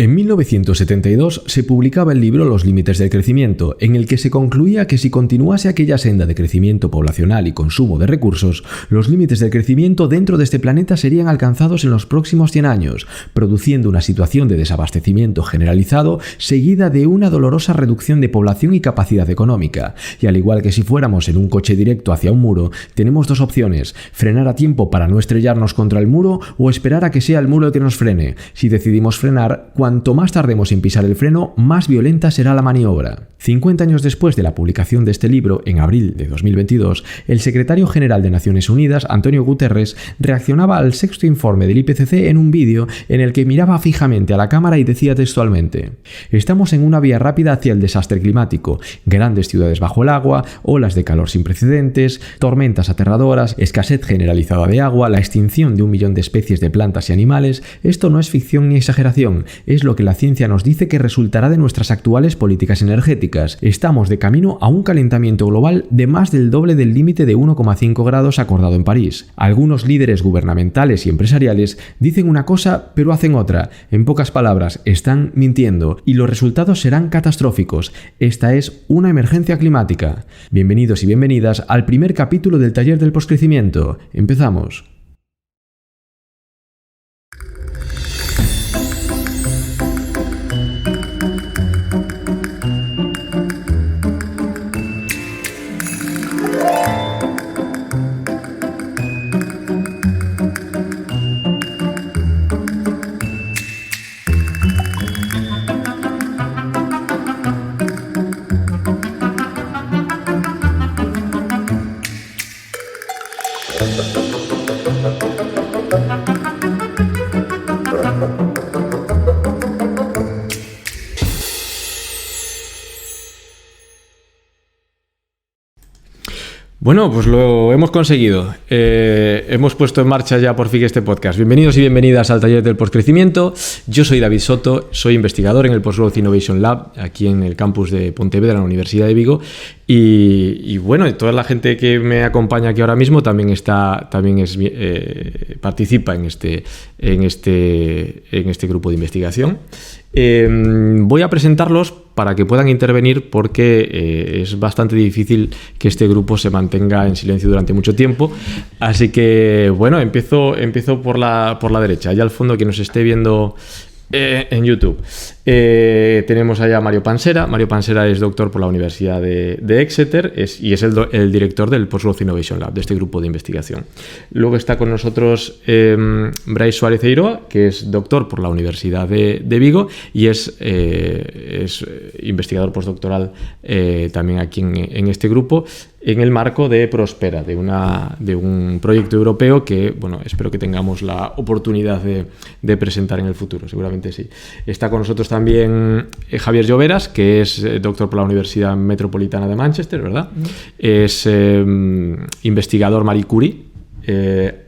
En 1972 se publicaba el libro Los límites del crecimiento, en el que se concluía que si continuase aquella senda de crecimiento poblacional y consumo de recursos, los límites del crecimiento dentro de este planeta serían alcanzados en los próximos 100 años, produciendo una situación de desabastecimiento generalizado seguida de una dolorosa reducción de población y capacidad económica. Y al igual que si fuéramos en un coche directo hacia un muro, tenemos dos opciones: frenar a tiempo para no estrellarnos contra el muro o esperar a que sea el muro el que nos frene. Si decidimos frenar, cuanto más tardemos en pisar el freno, más violenta será la maniobra. 50 años después de la publicación de este libro, en abril de 2022, el secretario general de Naciones Unidas, Antonio Guterres, reaccionaba al sexto informe del IPCC en un vídeo en el que miraba fijamente a la cámara y decía textualmente: «Estamos en una vía rápida hacia el desastre climático, grandes ciudades bajo el agua, olas de calor sin precedentes, tormentas aterradoras, escasez generalizada de agua, la extinción de 1 millón de especies de plantas y animales. Esto no es ficción ni exageración, es lo que la ciencia nos dice que resultará de nuestras actuales políticas energéticas. Estamos de camino a un calentamiento global de más del doble del límite de 1,5 grados acordado en París. Algunos líderes gubernamentales y empresariales dicen una cosa pero hacen otra. En pocas palabras, están mintiendo y los resultados serán catastróficos. Esta es una emergencia climática». Bienvenidos y bienvenidas al primer capítulo del taller del postcrecimiento. Empezamos. Bueno, pues lo hemos conseguido. Hemos puesto en marcha ya por fin este podcast. Bienvenidos y bienvenidas al taller del postcrecimiento. Yo soy David Soto, soy investigador en el Postgrowth Innovation Lab, aquí en el campus de Pontevedra, en la Universidad de Vigo. Y bueno, toda la gente que me acompaña aquí ahora mismo participa en este grupo de investigación. Voy a presentarlos para que puedan intervenir porque es bastante difícil que este grupo se mantenga en silencio durante mucho tiempo. Así que, bueno, empiezo por la derecha. Allá al fondo, quien nos esté viendo en YouTube, tenemos allá a Mario Pansera. Mario Pansera es doctor por la Universidad de Exeter y es el director del Postgrowth Innovation Lab, de este grupo de investigación. Luego está con nosotros Brais Suárez Eiroa, que es doctor por la Universidad de Vigo y es investigador postdoctoral también aquí en este grupo, en el marco de Prospera, de un proyecto europeo que, bueno, espero que tengamos la oportunidad de presentar en el futuro, seguramente sí. Está con nosotros también Javier Lloveras, que es doctor por la Universidad Metropolitana de Manchester, ¿verdad? Es investigador Marie Curie,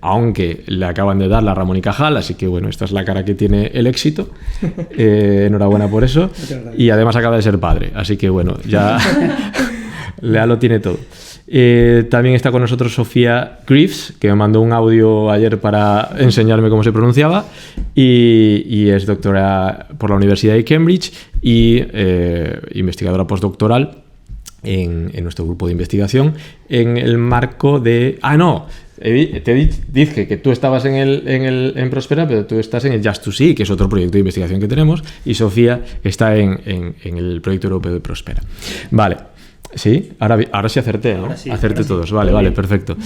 aunque le acaban de dar la Ramón y Cajal, así que bueno, esta es la cara que tiene el éxito. Enhorabuena por eso. Y además acaba de ser padre, así que bueno, ya ya lo tiene todo. También está con nosotros Sofía Greaves, que me mandó un audio ayer para enseñarme cómo se pronunciaba, y es doctora por la Universidad de Cambridge y investigadora postdoctoral en nuestro grupo de investigación en el marco de... Te dije que tú estabas en Prospera, pero tú estás en el Just2See, que es otro proyecto de investigación que tenemos, y Sofía está en el proyecto europeo de Prospera. Vale. Sí, ahora sí acerté, ¿no? Acerté todos, vale, perfecto.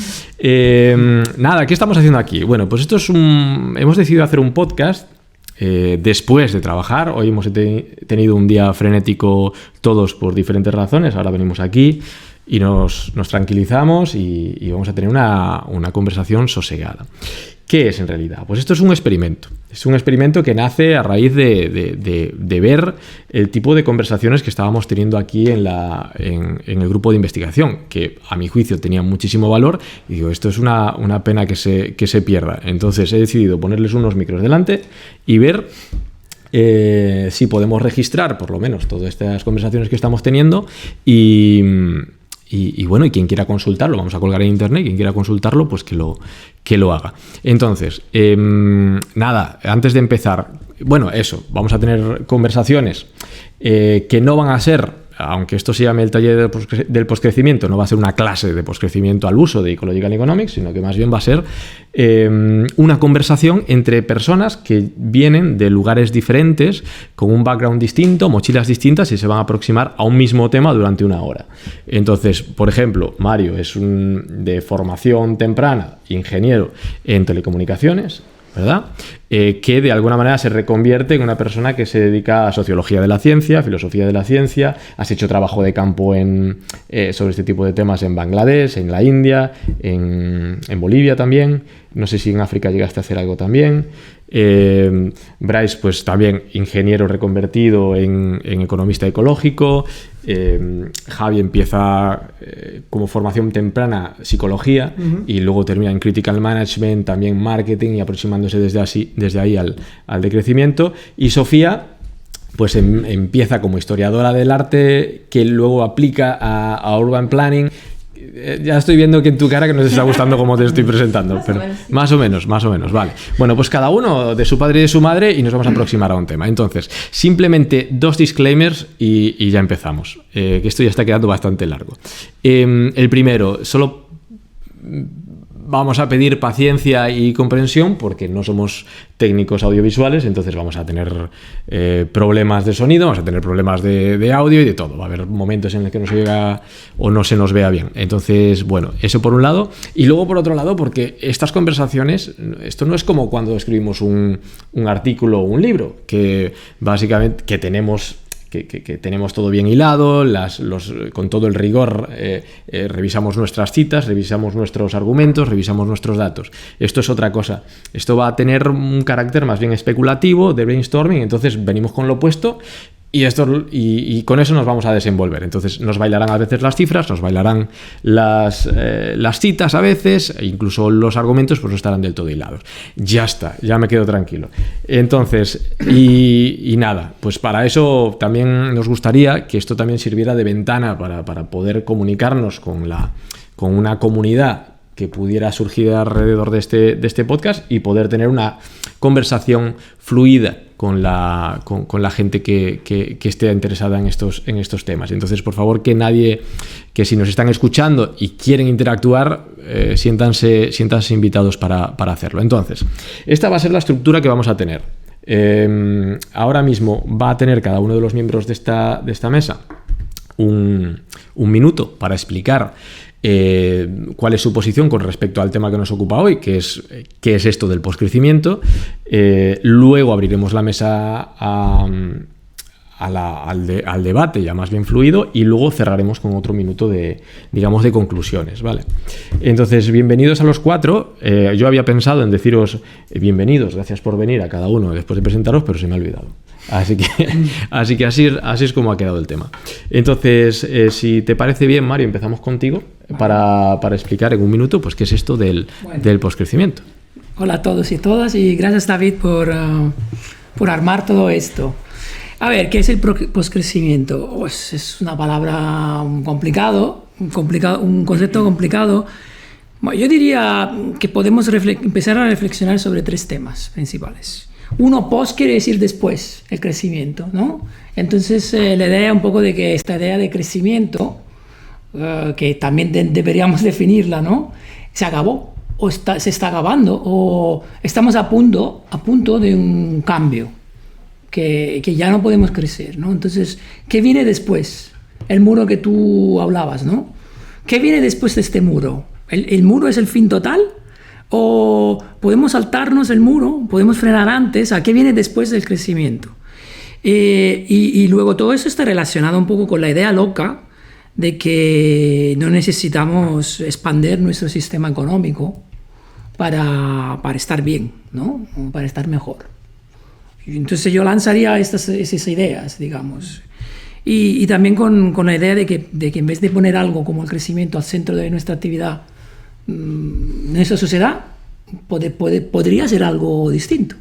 Nada, ¿qué estamos haciendo aquí? Bueno, pues hemos decidido hacer un podcast después de trabajar. Hoy hemos tenido un día frenético todos por diferentes razones. Ahora venimos aquí y nos tranquilizamos y vamos a tener una conversación sosegada. ¿Qué es en realidad? Pues esto es un experimento. Es un experimento que nace a raíz de ver el tipo de conversaciones que estábamos teniendo aquí en el grupo de investigación, que a mi juicio tenían muchísimo valor, y digo, esto es una pena que se pierda. Entonces he decidido ponerles unos micros delante y ver si podemos registrar por lo menos todas estas conversaciones que estamos teniendo y Y bueno, y quien quiera consultarlo, vamos a colgar en internet, quien quiera consultarlo, pues que lo haga. Entonces, nada, antes de empezar, bueno, eso, vamos a tener conversaciones que no van a ser, aunque esto se llame el taller del postcrecimiento, no va a ser una clase de postcrecimiento al uso de Ecological Economics, sino que más bien va a ser una conversación entre personas que vienen de lugares diferentes, con un background distinto, mochilas distintas, y se van a aproximar a un mismo tema durante una hora. Entonces, por ejemplo, Mario es de formación temprana, ingeniero en telecomunicaciones, ¿verdad? Que de alguna manera se reconvierte en una persona que se dedica a sociología de la ciencia, filosofía de la ciencia. Has hecho trabajo de campo sobre este tipo de temas en Bangladesh, en la India, en Bolivia también. No sé si en África llegaste a hacer algo también. Bryce, pues también ingeniero reconvertido en economista ecológico. Javi empieza como formación temprana psicología y luego termina en critical management, también marketing, y aproximándose desde ahí al decrecimiento. Y Sofía pues empieza como historiadora del arte, que luego aplica a urban planning. Ya estoy viendo que en tu cara que no te está gustando cómo te estoy presentando, pero más o menos, vale. Bueno, pues cada uno de su padre y de su madre, y nos vamos a aproximar a un tema. Entonces, simplemente 2 disclaimers y ya empezamos, que esto ya está quedando bastante largo. El primero, solo vamos a pedir paciencia y comprensión porque no somos técnicos audiovisuales, entonces vamos a tener problemas de sonido, vamos a tener problemas de audio y de todo. Va a haber momentos en los que no se llega o no se nos vea bien. Entonces, bueno, eso por un lado. Y luego por otro lado, porque estas conversaciones, esto no es como cuando escribimos un artículo o un libro, que básicamente que tenemos todo bien hilado, con todo el rigor, revisamos nuestras citas, revisamos nuestros argumentos, revisamos nuestros datos. Esto es otra cosa. Esto va a tener un carácter más bien especulativo, de brainstorming, entonces venimos con lo opuesto. Y con eso nos vamos a desenvolver. Entonces nos bailarán a veces las cifras, nos bailarán las citas a veces, e incluso los argumentos pues no estarán del todo hilados. Ya está, ya me quedo tranquilo. Entonces, y nada, pues para eso también nos gustaría que esto también sirviera de ventana para poder comunicarnos con una comunidad que pudiera surgir alrededor de este podcast y poder tener una conversación fluida con la gente que esté interesada en estos temas. Entonces, por favor, que si nos están escuchando y quieren interactuar, siéntanse invitados para hacerlo. Entonces, esta va a ser la estructura que vamos a tener. Ahora mismo va a tener cada uno de los miembros de esta mesa un minuto para explicar cuál es su posición con respecto al tema que nos ocupa hoy, que es esto del postcrecimiento. Luego abriremos la mesa al debate ya más bien fluido, y luego cerraremos con otro minuto de conclusiones, ¿vale? Entonces, bienvenidos a los 4. Yo había pensado en deciros bienvenidos, gracias por venir a cada uno después de presentaros, pero se me ha olvidado. Así que así es como ha quedado el tema. Entonces, si te parece bien, Mario, empezamos contigo para explicar en un minuto pues qué es esto del postcrecimiento. Hola a todos y todas, y gracias, David, por armar todo esto. A ver, ¿qué es el postcrecimiento? Pues es una palabra un concepto complicado. Bueno, yo diría que podemos empezar a reflexionar sobre 3 temas principales. Uno, post quiere decir después, el crecimiento, ¿no? Entonces, la idea un poco de que esta idea de crecimiento, que también deberíamos definirla, ¿no? Se acabó, o se está acabando, o estamos a punto de un cambio, que ya no podemos crecer, ¿no? Entonces, ¿qué viene después? El muro que tú hablabas, ¿no? ¿Qué viene después de este muro? ¿El muro es el fin total? ¿O podemos saltarnos el muro? ¿Podemos frenar antes? ¿A qué viene después del crecimiento? Y luego todo eso está relacionado un poco con la idea loca de que no necesitamos expandir nuestro sistema económico para estar bien, ¿no? O para estar mejor. Entonces yo lanzaría esas ideas, digamos. Y también con la idea de que en vez de poner algo como el crecimiento al centro de nuestra actividad, en nuestra sociedad, podría ser algo distinto.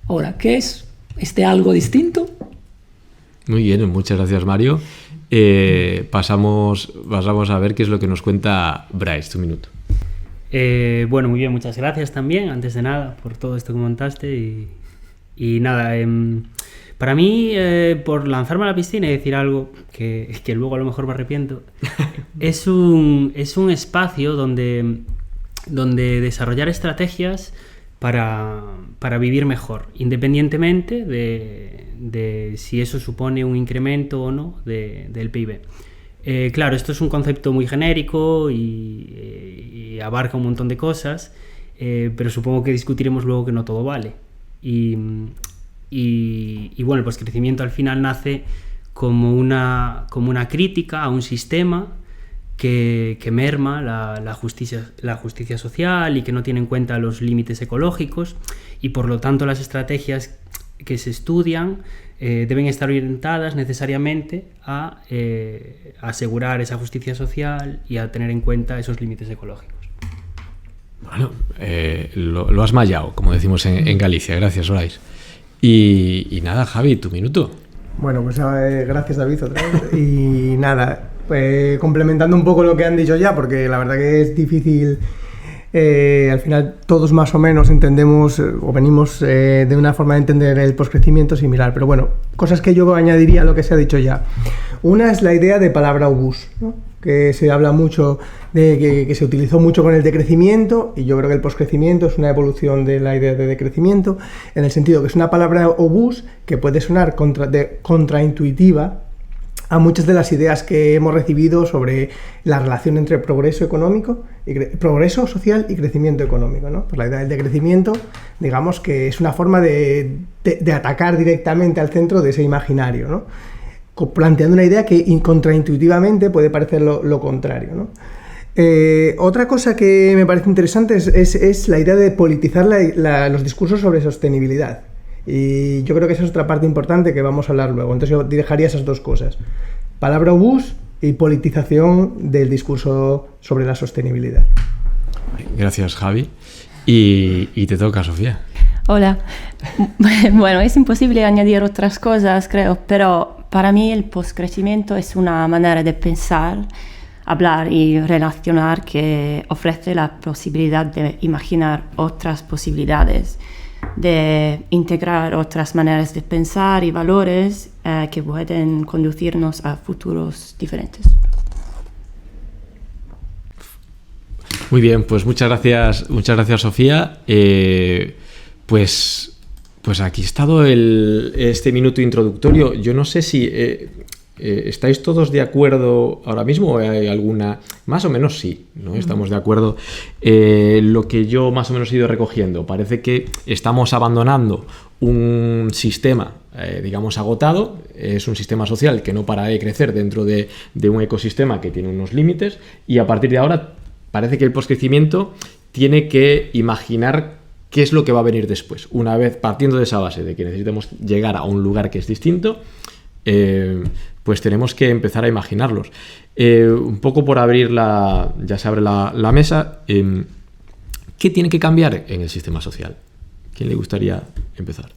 Ahora, ¿qué es este algo distinto? Muy bien, muchas gracias, Mario. pasamos a ver qué es lo que nos cuenta Bryce, tu minuto. Bueno, muy bien, muchas gracias también, antes de nada, por todo esto que montaste. Y nada, para mí, por lanzarme a la piscina y decir algo que luego a lo mejor me arrepiento, es un espacio donde desarrollar estrategias para vivir mejor, independientemente de si eso supone un incremento o no del PIB. Claro, esto es un concepto muy genérico y abarca un montón de cosas, pero supongo que discutiremos luego que no todo vale. Y bueno, el poscrecimiento al final nace como una crítica a un sistema que merma la justicia social y que no tiene en cuenta los límites ecológicos, y por lo tanto las estrategias que se estudian deben estar orientadas necesariamente a asegurar esa justicia social y a tener en cuenta esos límites ecológicos. Bueno, lo has mallado, como decimos en Galicia. Gracias, Bryce. Y nada, Javi, tu minuto. Bueno, pues gracias, David, otra vez. Y nada, complementando un poco lo que han dicho ya, porque la verdad que es difícil. Al final todos más o menos entendemos o venimos de una forma de entender el poscrecimiento similar, pero bueno, cosas que yo añadiría a lo que se ha dicho ya. Una es la idea de palabra obús, ¿no? Que se habla mucho de que se utilizó mucho con el decrecimiento, y yo creo que el poscrecimiento es una evolución de la idea de decrecimiento, en el sentido que es una palabra obús que puede sonar contraintuitiva a muchas de las ideas que hemos recibido sobre la relación entre progreso económico, progreso social y crecimiento económico, ¿no? Pues la idea del decrecimiento, digamos que es una forma de atacar directamente al centro de ese imaginario, ¿no? Planteando una idea que contraintuitivamente puede parecer lo contrario, ¿no? Otra cosa que me parece interesante es la idea de politizar los discursos sobre sostenibilidad. Y yo creo que esa es otra parte importante que vamos a hablar luego. Entonces yo dejaría esas dos cosas: palabra obús y politización del discurso sobre la sostenibilidad. Gracias, Javi. Y te toca, Sofía. Hola. Bueno, es imposible añadir otras cosas, creo, pero para mí el poscrecimiento es una manera de pensar, hablar y relacionar que ofrece la posibilidad de imaginar otras posibilidades, de integrar otras maneras de pensar y valores que pueden conducirnos a futuros diferentes. Muy bien, pues muchas gracias, Sofía. Pues aquí ha estado este minuto introductorio. Yo no sé si estáis todos de acuerdo ahora mismo o hay alguna... Más o menos sí, ¿no? Estamos de acuerdo. Lo que yo más o menos he ido recogiendo, parece que estamos abandonando un sistema, digamos, agotado. Es un sistema social que no para de crecer dentro de un ecosistema que tiene unos límites, y a partir de ahora parece que el poscrecimiento tiene que imaginar qué es lo que va a venir después. Una vez partiendo de esa base de que necesitamos llegar a un lugar que es distinto, pues tenemos que empezar a imaginarlos. Un poco por abrir ya se abre la mesa. ¿Qué tiene que cambiar en el sistema social? ¿Quién le gustaría empezar?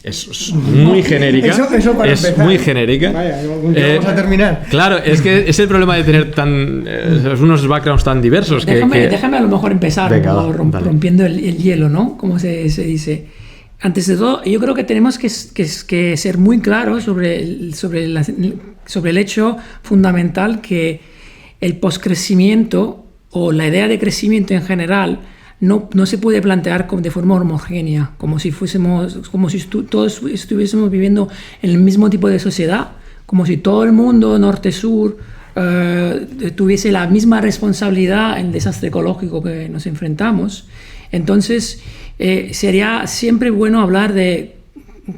Es muy genérica. Eso para empezar. Muy genérica. Vaya, vamos a terminar. Claro, es que es el problema de tener unos backgrounds tan diversos. Déjame a lo mejor empezar. Venga, rompiendo el hielo, ¿no? Como se dice. Antes de todo, yo creo que tenemos que ser muy claros sobre el hecho fundamental que el poscrecimiento o la idea de crecimiento en general no se puede plantear de forma homogénea, como si todos estuviésemos viviendo en el mismo tipo de sociedad, como si todo el mundo norte-sur tuviese la misma responsabilidad en el desastre ecológico que nos enfrentamos. Entonces, sería siempre bueno hablar de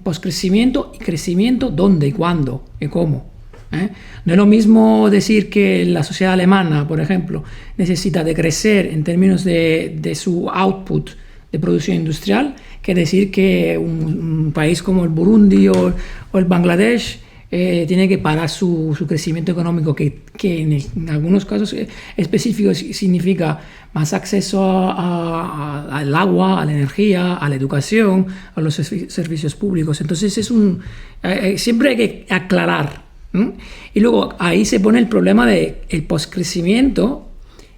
poscrecimiento y crecimiento, dónde y cuándo y cómo. No es lo mismo decir que la sociedad alemana, por ejemplo, necesita de crecer en términos de su output de producción industrial, que decir que un país como el Burundi o el Bangladesh tiene que parar su crecimiento económico, que en algunos casos específicos significa más acceso al agua, a la energía, a la educación, a los servicios públicos. Entonces siempre hay que aclarar, ¿no? Y luego ahí se pone el problema del postcrecimiento.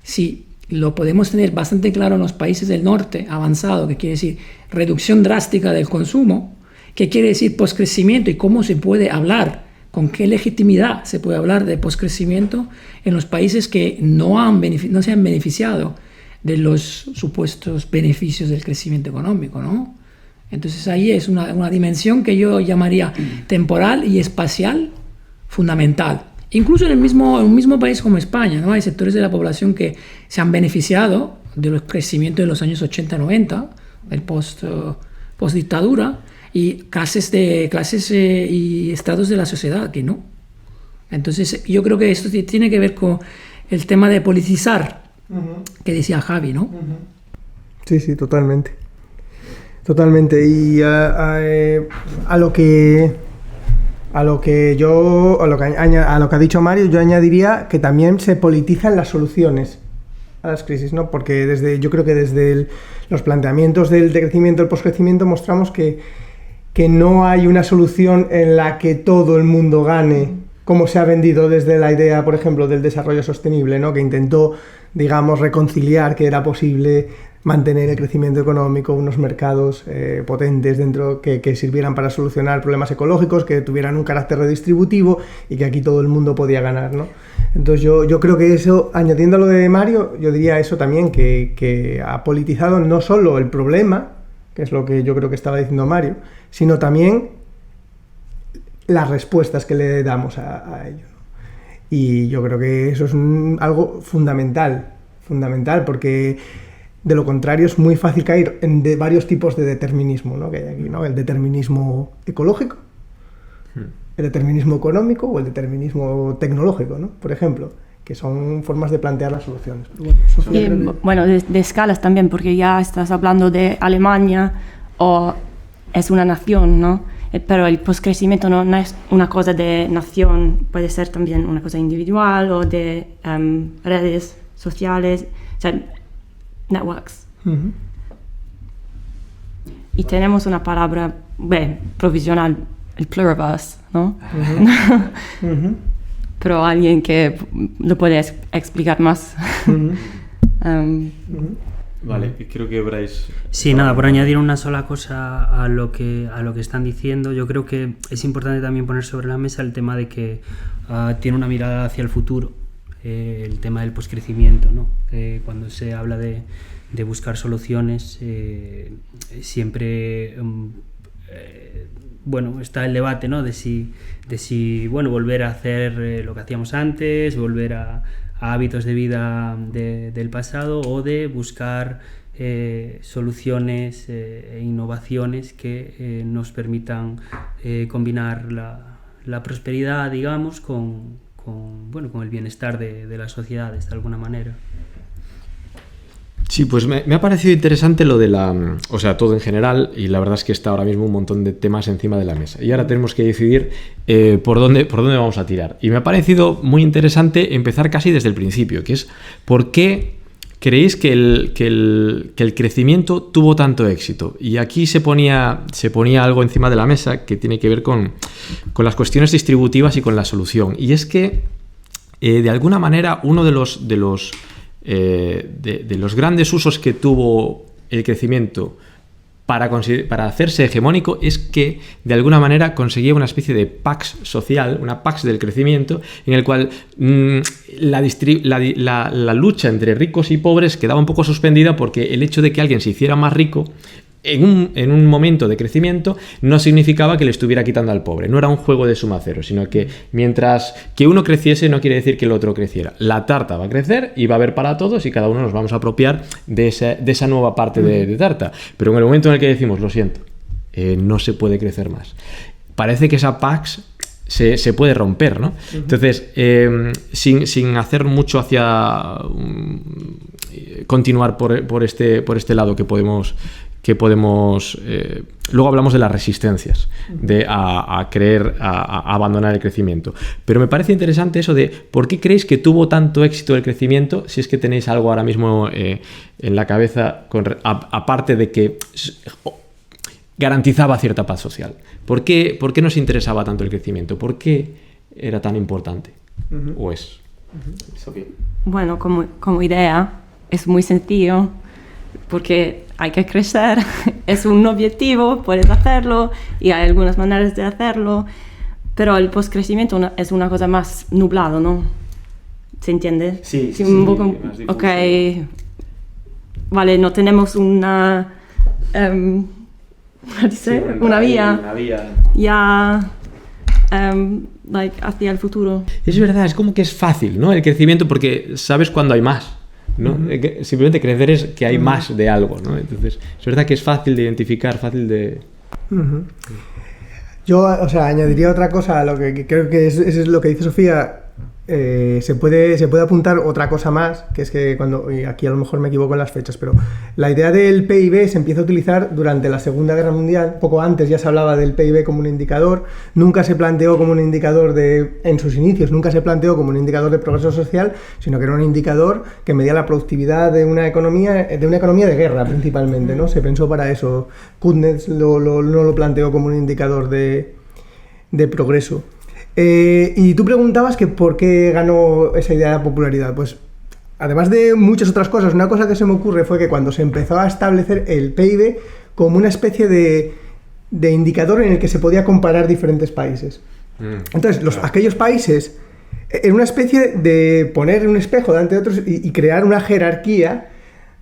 Si lo podemos tener bastante claro en los países del norte avanzado, que quiere decir reducción drástica del consumo, ¿qué quiere decir postcrecimiento y cómo se puede hablar? ¿Con qué legitimidad se puede hablar de postcrecimiento en los países que no se han beneficiado de los supuestos beneficios del crecimiento económico, ¿no? Entonces ahí es una dimensión que yo llamaría temporal y espacial fundamental. Incluso en un mismo país como España, ¿no? Hay sectores de la población que se han beneficiado del crecimiento de los años 80-90, el post-dictadura, y clases y estratos de la sociedad que no. Entonces yo creo que esto tiene que ver con el tema de politizar, que decía Javi, ¿no? Sí, totalmente. Totalmente. Y a lo que ha dicho Mario, yo añadiría que también se politizan las soluciones a las crisis, ¿no? Porque yo creo que desde los planteamientos del decrecimiento, el poscrecimiento, mostramos que no hay una solución en la que todo el mundo gane, como se ha vendido desde la idea, por ejemplo, del desarrollo sostenible, ¿no? Que intentó, digamos, reconciliar que era posible mantener el crecimiento económico, unos mercados potentes dentro que sirvieran para solucionar problemas ecológicos, que tuvieran un carácter redistributivo y que aquí todo el mundo podía ganar, ¿no? Entonces yo creo que eso, añadiendo a lo de Mario, yo diría eso también, que ha politizado no solo el problema, que es lo que yo creo que estaba diciendo Mario, sino también las respuestas que le damos a ello, ¿no? Y yo creo que eso es algo fundamental, porque de lo contrario es muy fácil caer en varios tipos de determinismo, ¿no? Que hay aquí, ¿no? El determinismo ecológico, el determinismo económico o el determinismo tecnológico, ¿no? Por ejemplo, que son formas de plantear las soluciones. Pero bueno, de escalas también, porque ya estás hablando de Alemania o es una nación, ¿no? Pero el postcrecimiento no es una cosa de nación, puede ser también una cosa individual o de redes sociales, o sea, networks. Y tenemos una palabra provisional, el pluribus, ¿no? Pero alguien que lo puede explicar más. Vale, creo que Bryce... Sí, nada, por añadir una sola cosa a lo que están diciendo, yo creo que es importante también poner sobre la mesa el tema de que tiene una mirada hacia el futuro, el tema del poscrecimiento, ¿no? Cuando se habla de buscar soluciones, siempre está el debate, ¿no? de si volver a hacer lo que hacíamos antes, volver a hábitos de vida del pasado, o de buscar soluciones e innovaciones que nos permitan combinar la prosperidad, digamos, con el bienestar de las sociedades, de alguna manera. Sí, pues me ha parecido interesante lo de todo en general, y la verdad es que está ahora mismo un montón de temas encima de la mesa. Y ahora tenemos que decidir por dónde vamos a tirar. Y me ha parecido muy interesante empezar casi desde el principio, que es ¿por qué creéis que el crecimiento tuvo tanto éxito? Y aquí se ponía algo encima de la mesa que tiene que ver con las cuestiones distributivas y con la solución. Y es que, de alguna manera, uno de los grandes usos que tuvo el crecimiento para hacerse hegemónico es que de alguna manera conseguía una especie de pax social, una pax del crecimiento, en el cual la lucha entre ricos y pobres quedaba un poco suspendida, porque el hecho de que alguien se hiciera más rico en un momento de crecimiento no significaba que le estuviera quitando al pobre. No era un juego de suma cero, sino que mientras que uno creciese no quiere decir que el otro creciera. La tarta va a crecer y va a haber para todos, y cada uno nos vamos a apropiar de esa nueva parte de tarta. Pero en el momento en el que decimos, lo siento, no se puede crecer más, parece que esa pax se puede romper, ¿no? Entonces, sin hacer mucho hacia continuar por este lado que podemos ¿Qué podemos...? Luego hablamos de las resistencias a abandonar el crecimiento. Pero me parece interesante eso de por qué creéis que tuvo tanto éxito el crecimiento, si es que tenéis algo ahora mismo en la cabeza, aparte de que garantizaba cierta paz social. ¿Por qué nos interesaba tanto el crecimiento? ¿Por qué era tan importante? ¿O es? Sofía. Bueno, como idea es muy sencillo, porque hay que crecer, es un objetivo, puedes hacerlo y hay algunas maneras de hacerlo, pero el postcrecimiento es una cosa más nublado, ¿no? ¿Se entiende? Sí, un poco, ok, vale, no tenemos una vía ya hacia el futuro. Es verdad, es como que es fácil, ¿no? El crecimiento, porque sabes cuándo hay más, ¿no? Simplemente crecer es que hay más de algo, ¿no? Entonces, es verdad que es fácil de identificar, fácil de... Yo, añadiría otra cosa a lo que creo que es lo que dice Sofía. Se puede apuntar otra cosa más, que es que y aquí a lo mejor me equivoco en las fechas, pero la idea del PIB se empieza a utilizar durante la Segunda Guerra Mundial. Poco antes ya se hablaba del PIB como un indicador, nunca se planteó como un indicador en sus inicios, nunca se planteó como un indicador de progreso social, sino que era un indicador que medía la productividad de una economía de guerra principalmente, ¿no? Se pensó para eso. Kuznets no lo planteó como un indicador de progreso. Y tú preguntabas que por qué ganó esa idea de popularidad. Pues además de muchas otras cosas, una cosa que se me ocurre fue que cuando se empezó a establecer el PIB como una especie de indicador en el que se podía comparar diferentes países. Entonces, aquellos países, en una especie de poner un espejo delante de otros y crear una jerarquía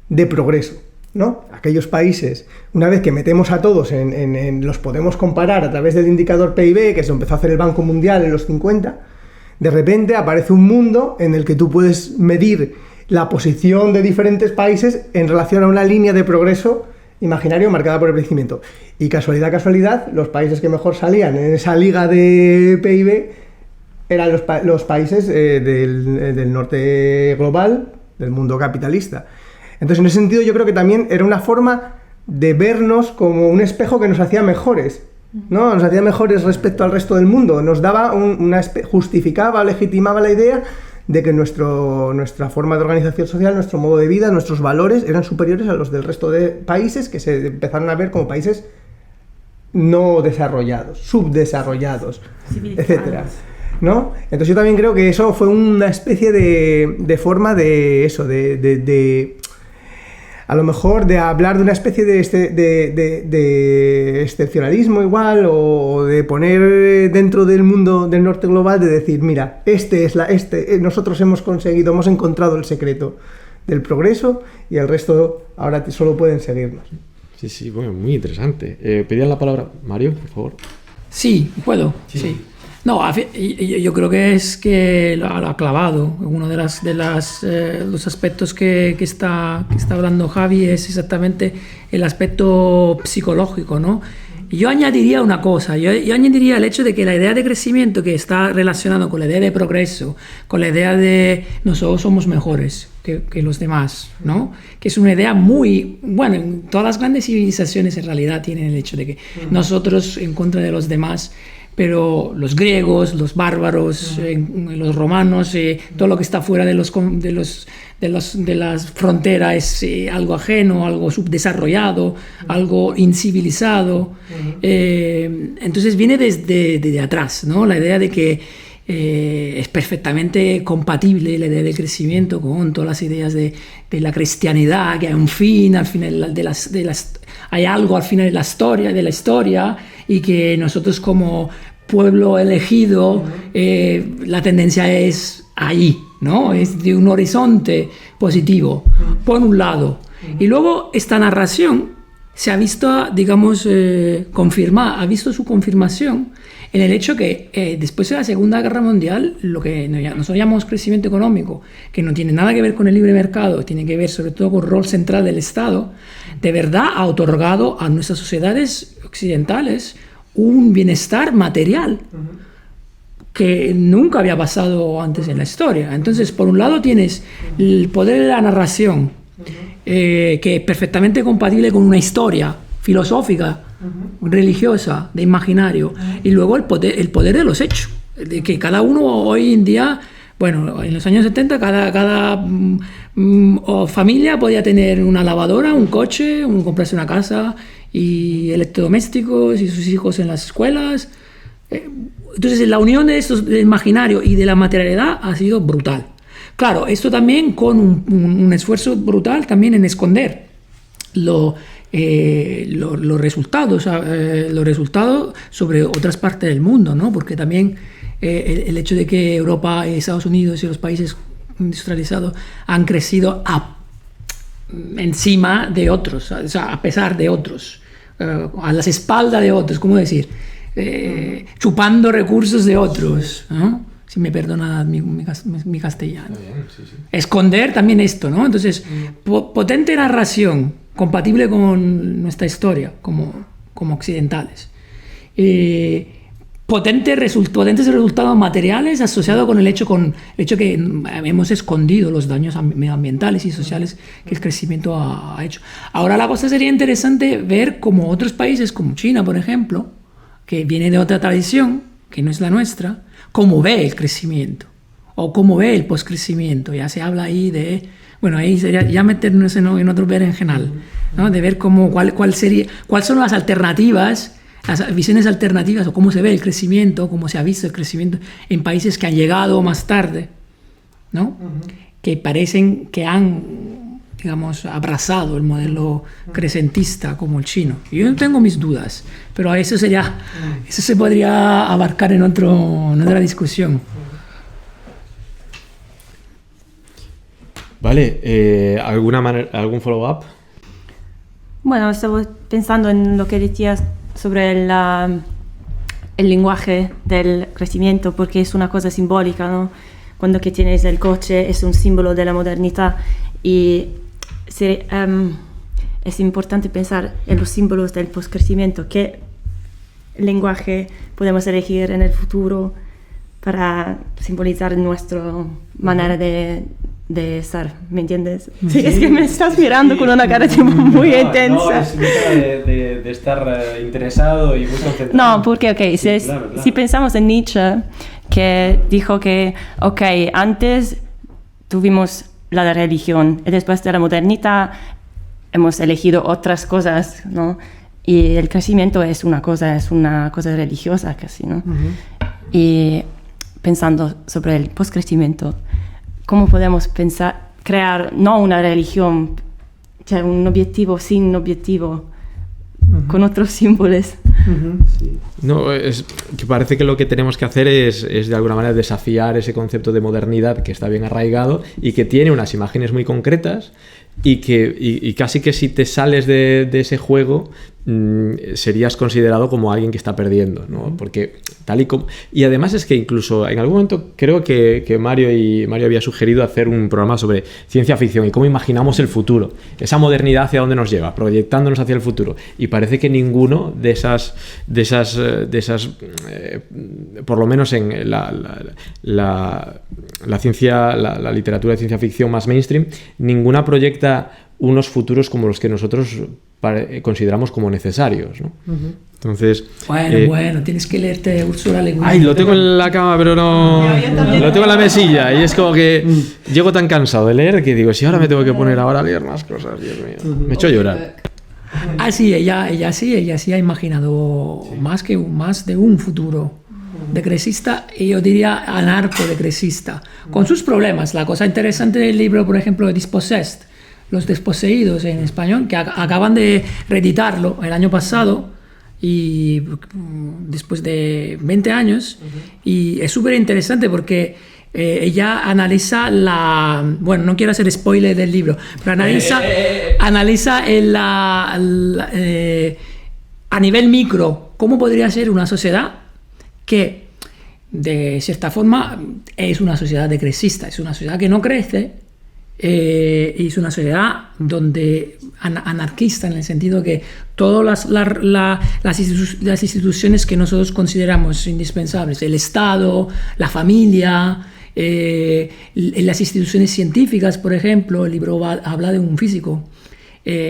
de progreso, ¿no? Aquellos países, una vez que metemos a todos los podemos comparar a través del indicador PIB, que se empezó a hacer el Banco Mundial en los 50, de repente aparece un mundo en el que tú puedes medir la posición de diferentes países en relación a una línea de progreso imaginario marcada por el crecimiento. Y casualidad, los países que mejor salían en esa liga de PIB eran los países del norte global, del mundo capitalista. Entonces, en ese sentido, yo creo que también era una forma de vernos como un espejo que nos hacía mejores, ¿no? Nos hacía mejores respecto al resto del mundo. Nos daba justificaba, legitimaba la idea de que nuestra forma de organización social, nuestro modo de vida, nuestros valores eran superiores a los del resto de países que se empezaron a ver como países no desarrollados, subdesarrollados, etcétera, ¿no? Entonces yo también creo que eso fue una especie de forma de eso, de a lo mejor de hablar de una especie de excepcionalismo igual, o de poner dentro del mundo del norte global, de decir, mira, nosotros hemos encontrado el secreto del progreso y el resto ahora solo pueden seguirnos. Sí, bueno, muy interesante. ¿Pedían la palabra Mario, por favor? Sí, puedo, sí. No, yo creo que es que lo ha clavado. Uno de los aspectos que está hablando Javi es exactamente el aspecto psicológico, ¿no? Yo añadiría una cosa, yo añadiría el hecho de que la idea de crecimiento, que está relacionado con la idea de progreso, con la idea de nosotros somos mejores que los demás, ¿no? Que es una idea muy, bueno, en todas las grandes civilizaciones en realidad tienen el hecho de que nosotros en contra de los demás. Pero los griegos, los bárbaros, los romanos, todo lo que está fuera de las fronteras es algo ajeno, algo subdesarrollado, algo incivilizado. Entonces viene desde atrás, ¿no? La idea de que es perfectamente compatible la idea del crecimiento con todas las ideas de la cristianidad, que hay un fin al final hay algo al final de la historia, y que nosotros como pueblo elegido, la tendencia es ahí, ¿no? Es de un horizonte positivo, por un lado. Y luego esta narración se ha visto, digamos, ha visto su confirmación en el hecho que después de la Segunda Guerra Mundial, lo que nosotros llamamos crecimiento económico, que no tiene nada que ver con el libre mercado, tiene que ver sobre todo con el rol central del Estado, de verdad ha otorgado a nuestras sociedades occidentales un bienestar material que nunca había pasado antes en la historia. Entonces, por un lado tienes el poder de la narración, que es perfectamente compatible con una historia filosófica, religiosa, de imaginario, y luego el poder de los hechos, de que cada uno hoy en día, bueno, en los años 70 cada familia podía tener una lavadora, un coche, comprarse una casa y electrodomésticos y sus hijos en las escuelas. Entonces la unión de estos, del imaginario y de la materialidad ha sido brutal. Claro, esto también con un esfuerzo brutal también en esconder los resultados sobre otras partes del mundo, ¿no? Porque también el hecho de que Europa, Estados Unidos y los países industrializados han crecido encima de otros, o sea, a pesar de otros, a las espaldas de otros, ¿cómo decir? Chupando recursos de otros, ¿no? Si me perdona mi castellano. Bien, sí. Esconder también esto, ¿no? Entonces, potente narración, compatible con nuestra historia como occidentales. Potentes resultados materiales asociados con el hecho que hemos escondido los daños medioambientales y sociales que el crecimiento ha hecho. Ahora la cosa sería interesante ver cómo otros países, como China, por ejemplo, que viene de otra tradición, que no es la nuestra, cómo ve el crecimiento o cómo ve el poscrecimiento. Ya se habla ahí de... Bueno, ahí sería ya meternos en otro berenjenal, ¿no? De ver cuáles son las alternativas, las visiones alternativas, o cómo se ve el crecimiento, cómo se ha visto el crecimiento en países que han llegado más tarde, ¿no? Que parecen que han, digamos, abrazado el modelo crecentista como el chino. Yo tengo mis dudas, pero eso se podría abarcar en otra discusión. Vale, ¿algún follow-up? Bueno, estaba pensando en lo que decías sobre el lenguaje del crecimiento, porque es una cosa simbólica, ¿no? Cuando que tienes el coche es un símbolo de la modernidad y es importante pensar en los símbolos del postcrecimiento. ¿Qué lenguaje podemos elegir en el futuro para simbolizar nuestra manera de estar? ¿Me entiendes? Sí, es que me estás mirando con una cara muy intensa. No, es una cara de estar interesado y muy concentrado. No, porque, claro. Si pensamos en Nietzsche, que dijo que, antes tuvimos la religión y después de la modernidad hemos elegido otras cosas, ¿no? Y el crecimiento es una cosa religiosa casi, ¿no? Y pensando sobre el postcrecimiento, ¿cómo podemos crear no una religión, un objetivo sin objetivo, con otros símbolos? Sí. No, es que parece que lo que tenemos que hacer es de alguna manera desafiar ese concepto de modernidad que está bien arraigado y que tiene unas imágenes muy concretas y casi que si te sales de ese juego serías considerado como alguien que está perdiendo, ¿no? Porque tal y como... Y además es que incluso en algún momento creo que Mario había sugerido hacer un programa sobre ciencia ficción y cómo imaginamos el futuro, esa modernidad hacia dónde nos lleva, proyectándonos hacia el futuro. Y parece que ninguno de esas por lo menos en la ciencia, la literatura de ciencia ficción más mainstream, ninguna proyecta unos futuros como los que nosotros consideramos como necesarios, ¿no? Entonces, bueno, tienes que leerte Ursula Le Guin. Ay, lo tengo en la cama, pero no... Lo tengo en la mesilla y es como que llego tan cansado de leer que digo, si ahora me tengo que poner ahora a leer más cosas, Dios mío, me he hecho llorar. Sí, ella sí ha imaginado más de un futuro decrecista, y yo diría anarco-decrecista, con sus problemas. La cosa interesante del libro, por ejemplo, de Dispossessed, Los desposeídos en español, que acaban de reeditarlo el año pasado, y después de 20 años, y es súper interesante porque ella analiza bueno, no quiero hacer spoiler del libro, pero analiza a nivel micro cómo podría ser una sociedad que de cierta forma es una sociedad decrecista, es una sociedad que no crece, y es una sociedad donde anarquista, en el sentido que todas las instituciones que nosotros consideramos indispensables, el Estado, la familia, las instituciones científicas, por ejemplo, el libro habla de un físico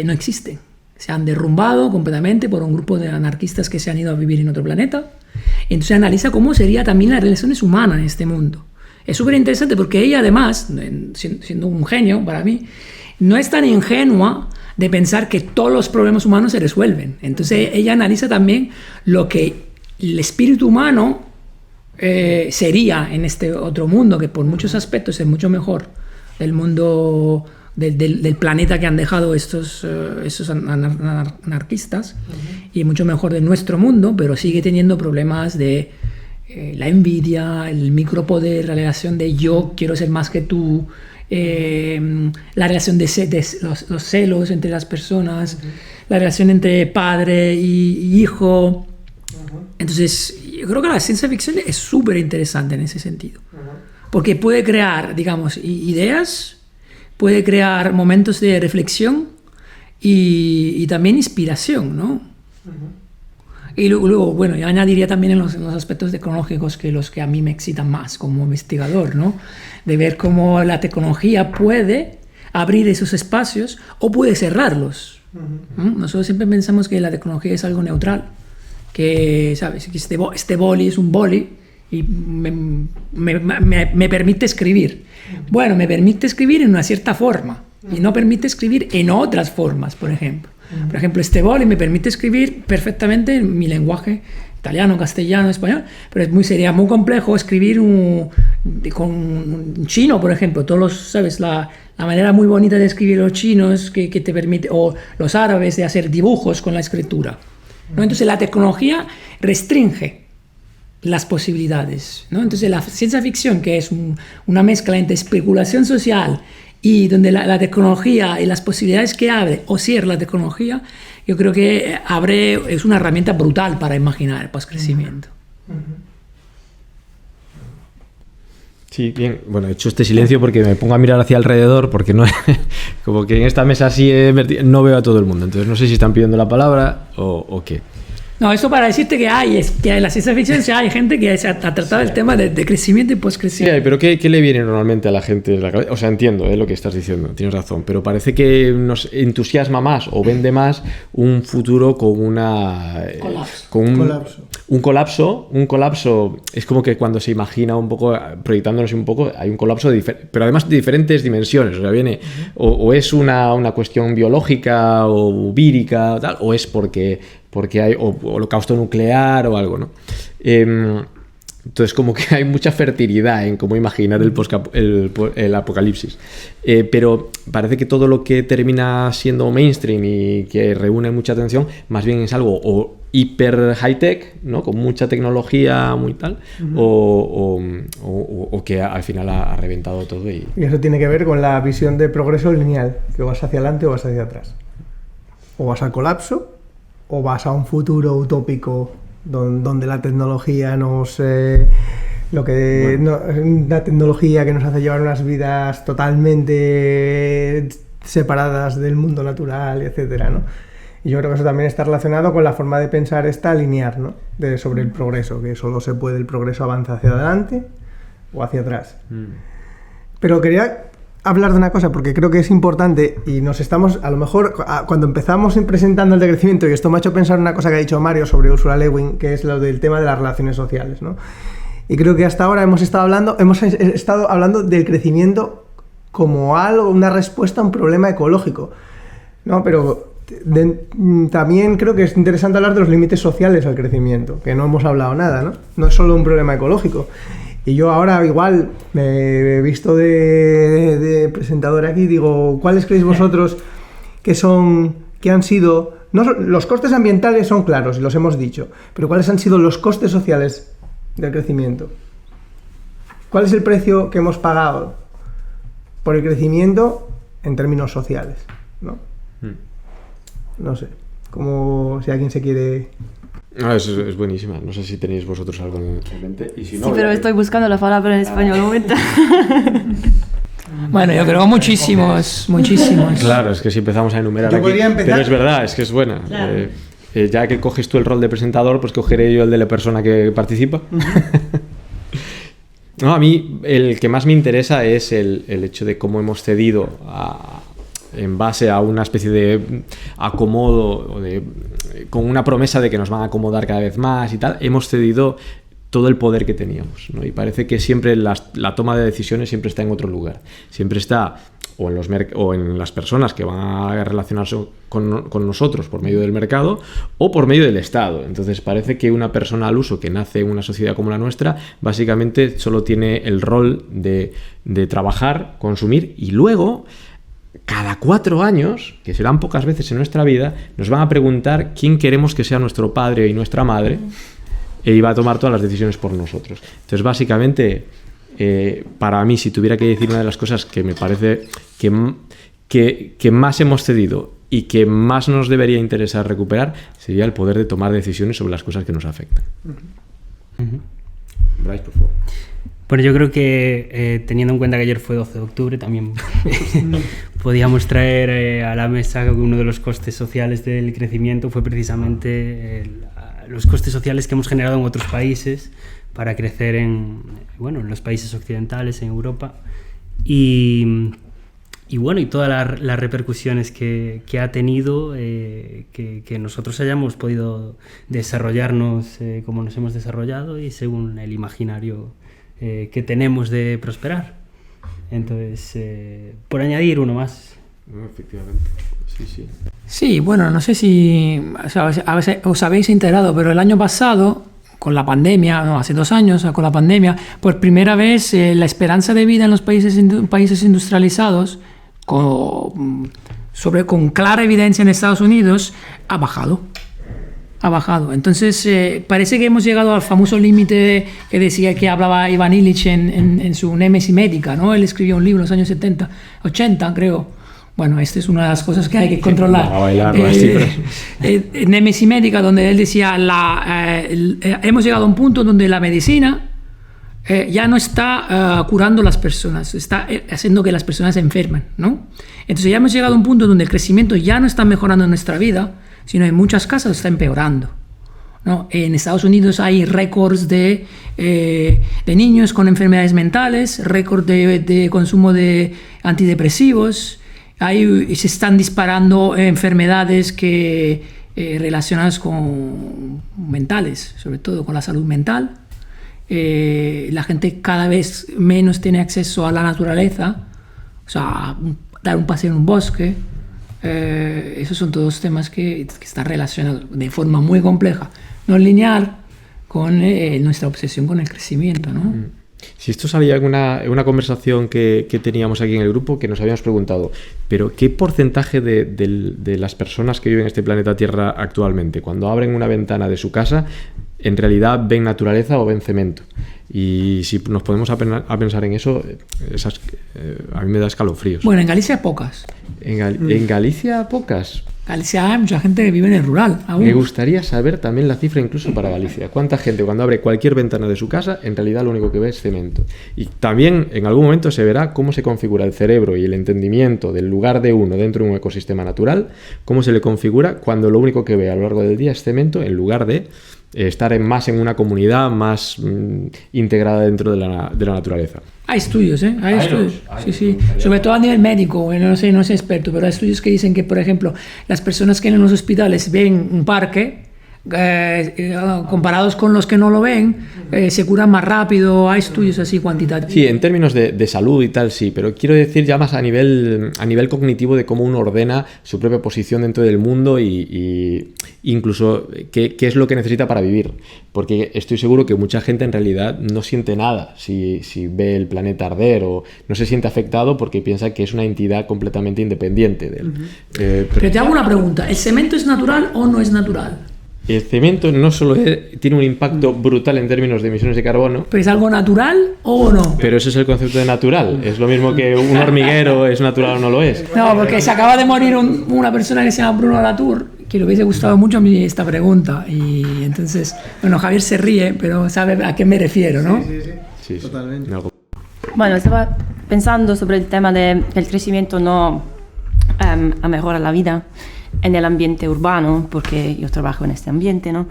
no existen. Se han derrumbado completamente por un grupo de anarquistas que se han ido a vivir en otro planeta. Entonces analiza cómo sería también las relaciones humanas en este mundo. Es súper interesante porque ella además, siendo un genio para mí, no es tan ingenua de pensar que todos los problemas humanos se resuelven. Entonces ella analiza también lo que el espíritu humano sería en este otro mundo, que por muchos aspectos es mucho mejor del mundo del planeta que han dejado estos anarquistas, y mucho mejor de nuestro mundo, pero sigue teniendo problemas de la envidia, el micropoder, la relación de yo quiero ser más que tú, la relación de los celos entre las personas, la relación entre padre y hijo. Entonces yo creo que la ciencia ficción es súper interesante en ese sentido, porque puede crear, digamos, ideas, puede crear momentos de reflexión y también inspiración, ¿no? Y luego, bueno, yo añadiría también en los aspectos tecnológicos, que los que a mí me excitan más como investigador, ¿no? De ver cómo la tecnología puede abrir esos espacios o puede cerrarlos. Nosotros siempre pensamos que la tecnología es algo neutral, que, ¿sabes? Que este boli es un boli y me permite escribir. Bueno, me permite escribir en una cierta forma y no permite escribir en otras formas, por ejemplo. Por ejemplo, este boli me permite escribir perfectamente en mi lenguaje italiano, castellano, español, pero sería muy complejo escribir con un chino, por ejemplo. ¿Sabes? La manera muy bonita de escribir los chinos que te permite, o los árabes, de hacer dibujos con la escritura, ¿no? Entonces la tecnología restringe las posibilidades, ¿no? Entonces la ciencia ficción, que es una mezcla entre especulación social y donde la tecnología y las posibilidades que abre o cierra la tecnología, yo creo que es una herramienta brutal para imaginar el postcrecimiento. Sí, bien. Bueno, he hecho este silencio porque me pongo a mirar hacia alrededor, porque no, como que en esta mesa así no veo a todo el mundo. Entonces no sé si están pidiendo la palabra o qué. No, eso para decirte que en la ciencia ficción hay gente que ha tratado el tema de crecimiento y postcrecimiento. Sí, pero ¿qué le viene normalmente a la gente en la cabeza? O sea, entiendo lo que estás diciendo, tienes razón, pero parece que nos entusiasma más o vende más un futuro con un colapso. Es como que cuando se imagina un poco, proyectándonos un poco, hay un colapso, pero además de diferentes dimensiones. O sea, viene o es una cuestión biológica o vírica, tal, o es porque hay holocausto nuclear o algo, ¿no? Entonces como que hay mucha fertilidad en cómo imaginar el apocalipsis, pero parece que todo lo que termina siendo mainstream y que reúne mucha atención más bien es algo o hiper high tech, ¿no? Con mucha tecnología muy tal, o que al final ha reventado todo. Y eso tiene que ver con la visión de progreso lineal, que vas hacia adelante o vas hacia atrás, o vas al colapso o vas a un futuro utópico donde la tecnología la tecnología que nos hace llevar unas vidas totalmente separadas del mundo natural, etcétera, ¿no? Y yo creo que eso también está relacionado con la forma de pensar esta lineal, ¿no? Sobre el progreso, que solo el progreso avanza hacia adelante o hacia atrás. Pero quería hablar de una cosa, porque creo que es importante, y a lo mejor cuando empezamos presentando el decrecimiento, y esto me ha hecho pensar en una cosa que ha dicho Mario sobre Ursula Le Guin, que es lo del tema de las relaciones sociales, ¿no? Y creo que hasta ahora hemos estado hablando del crecimiento como una respuesta a un problema ecológico, ¿no? Pero también creo que es interesante hablar de los límites sociales al crecimiento, que no hemos hablado nada, ¿no? No es solo un problema ecológico. Y yo ahora igual me he visto de presentador aquí, digo, ¿cuáles creéis vosotros que han sido... los costes ambientales son claros y los hemos dicho, pero ¿cuáles han sido los costes sociales del crecimiento? ¿Cuál es el precio que hemos pagado por el crecimiento en términos sociales? No sé, como si alguien se quiere... Es buenísima. No sé si tenéis vosotros algo en mente. Y si no, sí, pero estoy buscando la palabra en español. Un momento. Bueno, yo creo muchísimos. Claro, es que si empezamos a enumerar aquí... Pero es verdad, es que es buena. Claro. Ya que coges tú el rol de presentador, pues cogeré yo el de la persona que participa. No, a mí el que más me interesa es el hecho de cómo hemos cedido en base a una especie de acomodo o con una promesa de que nos van a acomodar cada vez más y tal, hemos cedido todo el poder que teníamos, ¿no? Y parece que siempre la toma de decisiones siempre está en otro lugar, siempre está o en las personas que van a relacionarse con nosotros por medio del mercado o por medio del Estado. Entonces parece que una persona al uso que nace en una sociedad como la nuestra básicamente solo tiene el rol de trabajar, consumir, y luego cada 4 años, que serán pocas veces en nuestra vida, nos van a preguntar quién queremos que sea nuestro padre y nuestra madre, e iba a tomar todas las decisiones por nosotros. Entonces básicamente, para mí, si tuviera que decir una de las cosas que me parece que más hemos cedido y que más nos debería interesar recuperar, sería el poder de tomar decisiones sobre las cosas que nos afectan. Bryce, por favor. Bueno, yo creo que teniendo en cuenta que ayer fue 12 de octubre, también podíamos traer a la mesa que uno de los costes sociales del crecimiento fue precisamente los costes sociales que hemos generado en otros países para crecer en los países occidentales, en Europa, y todas las repercusiones que ha tenido que nosotros hayamos podido desarrollarnos como nos hemos desarrollado y según el imaginario que tenemos de prosperar. Entonces, por añadir uno más. Efectivamente, sí. Sí, bueno, no sé si os habéis enterado, pero el año pasado, con la pandemia, no, hace 2 años, con la pandemia, por primera vez la esperanza de vida en los países industrializados, con clara evidencia en Estados Unidos, ha bajado. Entonces, parece que hemos llegado al famoso límite que hablaba Ivan Illich en su Némesis Médica, ¿no? Él escribió un libro en los años 80, creo. Bueno, esta es una de las cosas que hay que controlar. Némesis Médica, donde él decía, hemos llegado a un punto donde la medicina ya no está curando a las personas, está haciendo que las personas se enfermen, ¿no? Entonces ya hemos llegado a un punto donde el crecimiento ya no está mejorando nuestra vida, sino en muchas casos está empeorando, ¿no? En Estados Unidos hay récords de niños con enfermedades mentales, récord de consumo de antidepresivos. Se están disparando enfermedades relacionadas con mentales, sobre todo con la salud mental. La gente cada vez menos tiene acceso a la naturaleza, o sea, dar un paseo en un bosque. Esos son todos temas que están relacionados de forma muy compleja, no lineal, con nuestra obsesión con el crecimiento, ¿no? Si esto salía en una conversación que teníamos aquí en el grupo, que nos habíamos preguntado, pero ¿qué porcentaje de las personas que viven en este planeta Tierra actualmente, cuando abren una ventana de su casa, en realidad ven naturaleza o ven cemento? Y si nos podemos a pensar en eso, a mí me da escalofríos. Bueno, en Galicia pocas. ¿En Galicia pocas? Galicia hay mucha gente que vive en el rural aún. Me gustaría saber también la cifra incluso para Galicia. ¿Cuánta gente cuando abre cualquier ventana de su casa en realidad lo único que ve es cemento? Y también en algún momento se verá cómo se configura el cerebro y el entendimiento del lugar de uno dentro de un ecosistema natural, cómo se le configura cuando lo único que ve a lo largo del día es cemento en lugar de estar más en una comunidad más integrada dentro de la naturaleza. Hay estudios, Hay estudios. Sí. Sobre todo a nivel médico, no soy experto, pero hay estudios que dicen que, por ejemplo, las personas que en los hospitales ven un parque, comparados con los que no lo ven, se curan más rápido. Hay estudios así cuantitativos. Sí, en términos de salud y tal, sí, pero quiero decir ya más a nivel cognitivo de cómo uno ordena su propia posición dentro del mundo y incluso qué es lo que necesita para vivir. Porque estoy seguro que mucha gente en realidad no siente nada si ve el planeta arder o no se siente afectado porque piensa que es una entidad completamente independiente de él. Pero te hago una pregunta, ¿el cemento es natural o no es natural? El cemento no solo tiene un impacto brutal en términos de emisiones de carbono. ¿Pero es algo natural o no? Pero ese es el concepto de natural. Es lo mismo que un hormiguero es natural o no lo es. No, porque se acaba de morir una persona que se llama Bruno Latour, que le hubiese gustado mucho a mí esta pregunta. Y entonces, bueno, Javier se ríe, pero sabe a qué me refiero, ¿no? Sí, totalmente. Bueno, estaba pensando sobre el tema del crecimiento no mejora la vida en el ambiente urbano, porque yo trabajo en este ambiente, ¿no?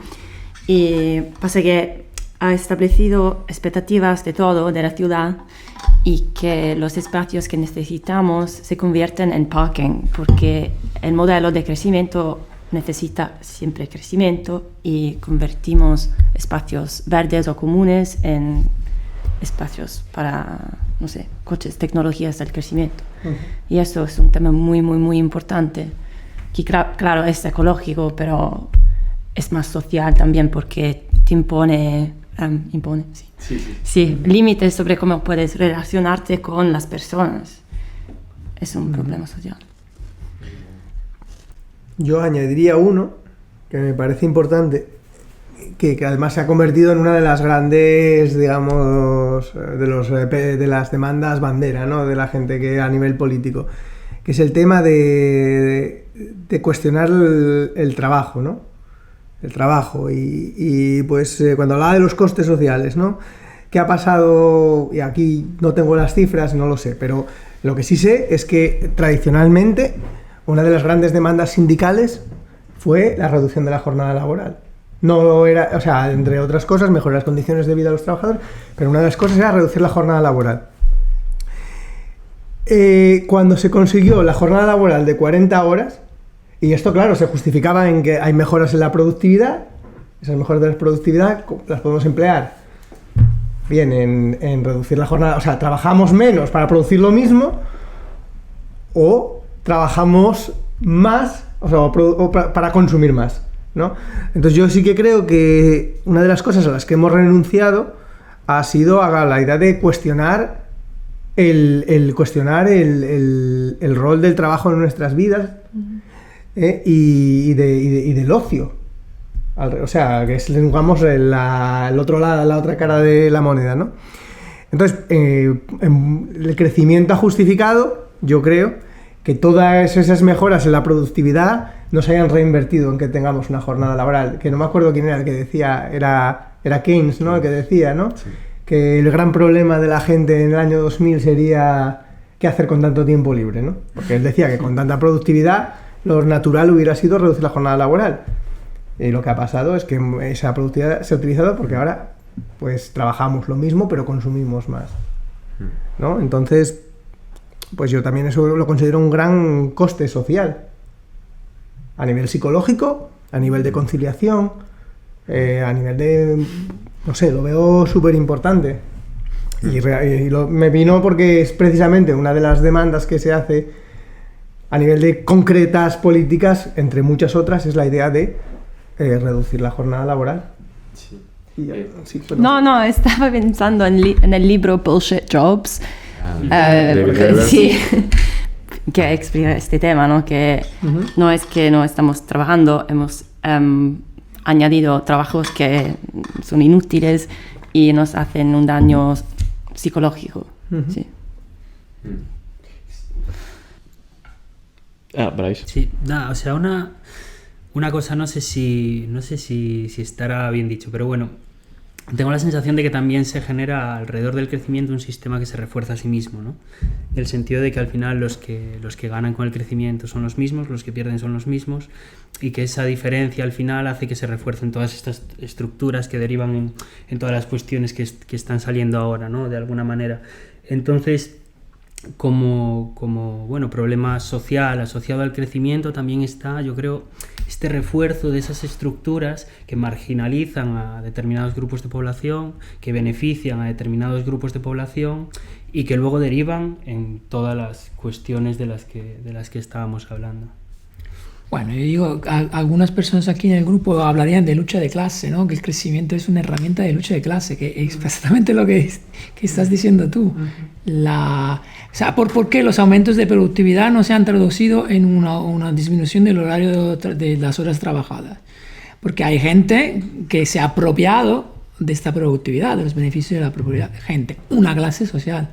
Y pasa que ha establecido expectativas de todo, de la ciudad, y que los espacios que necesitamos se convierten en parking, porque el modelo de crecimiento necesita siempre crecimiento y convertimos espacios verdes o comunes en espacios para, no sé, coches, tecnologías del crecimiento. Y eso es un tema muy, muy, muy importante, que claro, es ecológico, pero es más social también porque te impone límites sobre cómo puedes relacionarte con las personas. Es un problema social. Yo añadiría uno que me parece importante, que además se ha convertido en una de las grandes, digamos, de las demandas bandera, ¿no?, de la gente que a nivel político, que es el tema de cuestionar el trabajo, ¿no? El trabajo y pues cuando hablaba de los costes sociales, ¿no? ¿Qué ha pasado? Y aquí no tengo las cifras, no lo sé, pero lo que sí sé es que tradicionalmente una de las grandes demandas sindicales fue la reducción de la jornada laboral. No era, o sea, entre otras cosas, mejorar las condiciones de vida de los trabajadores, pero una de las cosas era reducir la jornada laboral. Cuando se consiguió la jornada laboral de 40 horas, y esto, claro, se justificaba en que hay mejoras en la productividad, esas mejoras de la productividad las podemos emplear bien en reducir la jornada, o sea, trabajamos menos para producir lo mismo, o trabajamos más, o sea, para consumir más, ¿no? Entonces yo sí que creo que una de las cosas a las que hemos renunciado ha sido a la idea de cuestionar el rol del trabajo en nuestras vidas, y del ocio. O sea, que es, digamos, el otro lado, la otra cara de la moneda, ¿no? Entonces, el crecimiento ha justificado, yo creo, que todas esas mejoras en la productividad no se hayan reinvertido en que tengamos una jornada laboral, que no me acuerdo quién era el que decía, era Keynes, ¿no?, el que decía, ¿no?, sí, que el gran problema de la gente en el año 2000 sería qué hacer con tanto tiempo libre, ¿no? Porque él decía que con tanta productividad lo natural hubiera sido reducir la jornada laboral. Y lo que ha pasado es que esa productividad se ha utilizado porque ahora pues trabajamos lo mismo pero consumimos más, ¿no? Entonces, pues yo también eso lo considero un gran coste social, a nivel psicológico, a nivel de conciliación, a nivel de, no sé, lo veo súper importante. Y me vino porque es precisamente una de las demandas que se hace a nivel de concretas políticas, entre muchas otras, es la idea de reducir la jornada laboral. Sí. No, estaba pensando en el libro Bullshit Jobs. Sí, que explica este tema, ¿no? Que no es que no estamos trabajando, hemos añadido trabajos que son inútiles y nos hacen un daño psicológico. Sí. Bryce. Sí, nada, o sea, una cosa, no sé si estará bien dicho, pero bueno, tengo la sensación de que también se genera alrededor del crecimiento un sistema que se refuerza a sí mismo, ¿no? En el sentido de que al final los que ganan con el crecimiento son los mismos, los que pierden son los mismos, y que esa diferencia al final hace que se refuercen todas estas estructuras que derivan en todas las cuestiones que están saliendo ahora, ¿no?, de alguna manera. Entonces, como bueno, problema social asociado al crecimiento también está, yo creo, este refuerzo de esas estructuras que marginalizan a determinados grupos de población, que benefician a determinados grupos de población y que luego derivan en todas las cuestiones de las que estábamos hablando. Bueno, yo digo, algunas personas aquí en el grupo hablarían de lucha de clase, ¿no? Que el crecimiento es una herramienta de lucha de clase, que es exactamente lo que estás diciendo tú. O sea, ¿por qué los aumentos de productividad no se han traducido en una disminución del horario de las horas trabajadas? Porque hay gente que se ha apropiado de esta productividad, de los beneficios de la productividad. Gente, una clase social.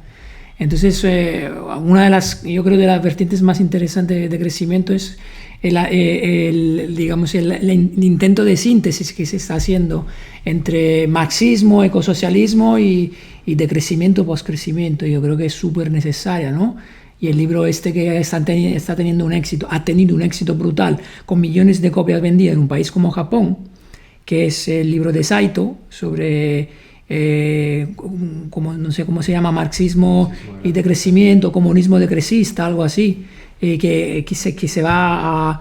Entonces, una de las, yo creo, de las vertientes más interesantes de crecimiento es el intento de síntesis que se está haciendo entre marxismo, ecosocialismo y de crecimiento postcrecimiento. Yo creo que es súper necesaria, ¿no? Y el libro que está teniendo un éxito, ha tenido un éxito brutal, con millones de copias vendidas en un país como Japón, que es el libro de Saito sobre, no sé cómo se llama, marxismo y decrecimiento, comunismo decrecista, algo así, que se va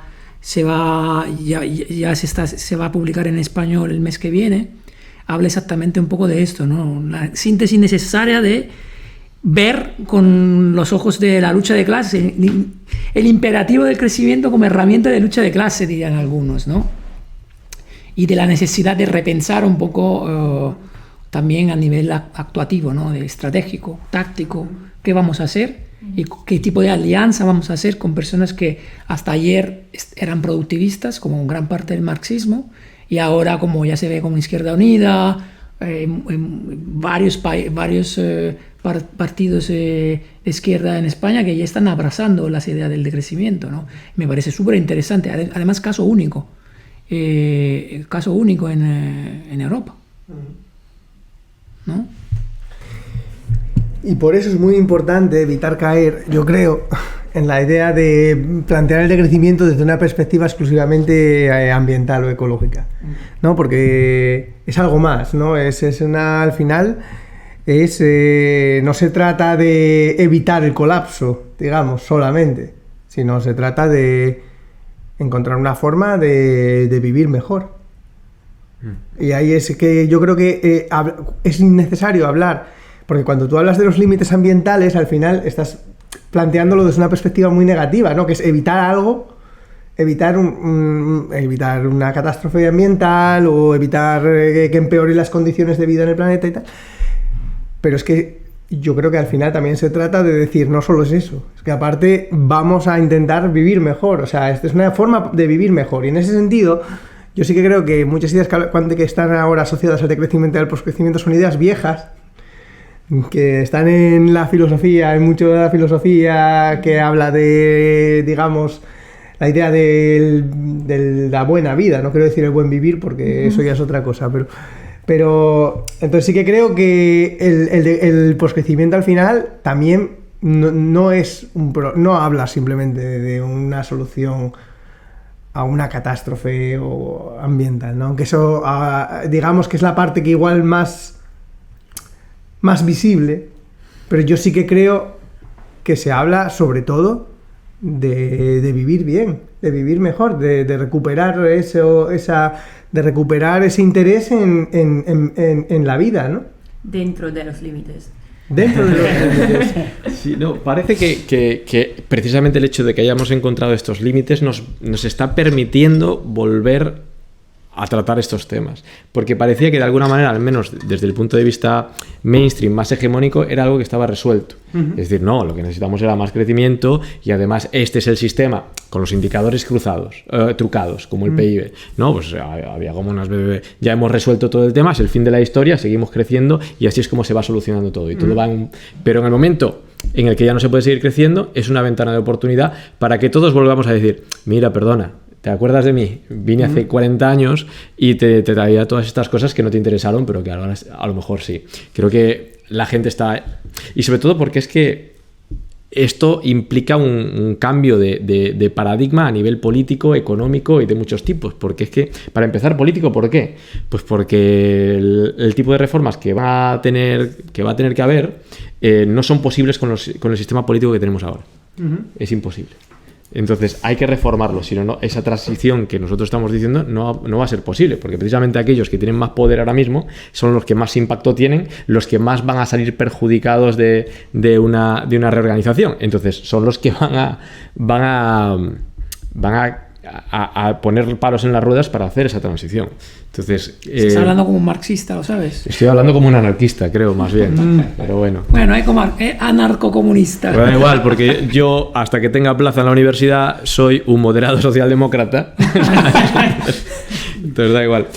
a publicar en español el mes que viene. Habla exactamente un poco de esto, ¿no? La síntesis necesaria de ver con los ojos de la lucha de clase, el imperativo del crecimiento como herramienta de lucha de clase, dirían algunos, ¿no? Y de la necesidad de repensar un poco también a nivel actuativo, ¿no? De estratégico, táctico, qué vamos a hacer y qué tipo de alianza vamos a hacer con personas que hasta ayer eran productivistas, como gran parte del marxismo, y ahora, como ya se ve como Izquierda Unida, varios partidos de izquierda en España que ya están abrazando las ideas del decrecimiento, ¿no? Me parece súper interesante, además caso único en Europa, ¿no? Y por eso es muy importante evitar caer, yo creo, en la idea de plantear el decrecimiento desde una perspectiva exclusivamente ambiental o ecológica, ¿no? Porque es algo más, ¿no? Al final no se trata de evitar el colapso, digamos, solamente, sino se trata de encontrar una forma de vivir mejor. Y ahí es que yo creo que es innecesario hablar, porque cuando tú hablas de los límites ambientales, al final estás planteándolo desde una perspectiva muy negativa, ¿no? Que es evitar algo, evitar una catástrofe ambiental o evitar que empeore las condiciones de vida en el planeta y tal. Pero es que yo creo que al final también se trata de decir, no solo es eso, es que aparte vamos a intentar vivir mejor, o sea, esta es una forma de vivir mejor, y en ese sentido yo sí que creo que muchas ideas que están ahora asociadas al decrecimiento y al poscrecimiento son ideas viejas, que están en la filosofía, hay mucho de la filosofía que habla de, digamos, la idea de la buena vida, no quiero decir el buen vivir porque eso ya es otra cosa, pero entonces sí que creo que el poscrecimiento al final también no habla simplemente de una solución a una catástrofe o ambiental, ¿no? Aunque eso digamos que es la parte que igual más visible, pero yo sí que creo que se habla sobre todo de vivir bien, de vivir mejor, de recuperar de recuperar ese interés en la vida, ¿no? Dentro de los límites. Dentro de los límites. Sí, no, parece que precisamente el hecho de que hayamos encontrado estos límites nos está permitiendo volver a tratar estos temas, porque parecía que de alguna manera, al menos desde el punto de vista mainstream más hegemónico, era algo que estaba resuelto. Es decir, no, lo que necesitamos era más crecimiento y además este es el sistema con los indicadores trucados, como el PIB, ¿no? Pues había como unas ya hemos resuelto todo el tema, es el fin de la historia, seguimos creciendo y así es como se va solucionando todo y todo pero en el momento en el que ya no se puede seguir creciendo, es una ventana de oportunidad para que todos volvamos a decir, mira, perdona, ¿te acuerdas de mí? Vine hace 40 años y te traía todas estas cosas que no te interesaron, pero que ahora a lo mejor sí. Creo que la gente está... Y sobre todo porque es que esto implica un cambio de paradigma a nivel político, económico y de muchos tipos. Porque es que, para empezar, político, ¿por qué? Pues porque el tipo de reformas que va a tener que haber no son posibles con el sistema político que tenemos ahora. Es imposible. Entonces hay que reformarlo, si no, esa transición que nosotros estamos diciendo no va a ser posible, porque precisamente aquellos que tienen más poder ahora mismo son los que más impacto tienen, los que más van a salir perjudicados de una reorganización. Entonces son los que van a poner palos en las ruedas para hacer esa transición. Entonces, estás hablando como un marxista, ¿lo sabes? Estoy hablando como un anarquista, creo, más bien. Pero bueno. Bueno, hay como anarcocomunista. Pero da igual, porque yo, hasta que tenga plaza en la universidad, soy un moderado socialdemócrata. Entonces da igual.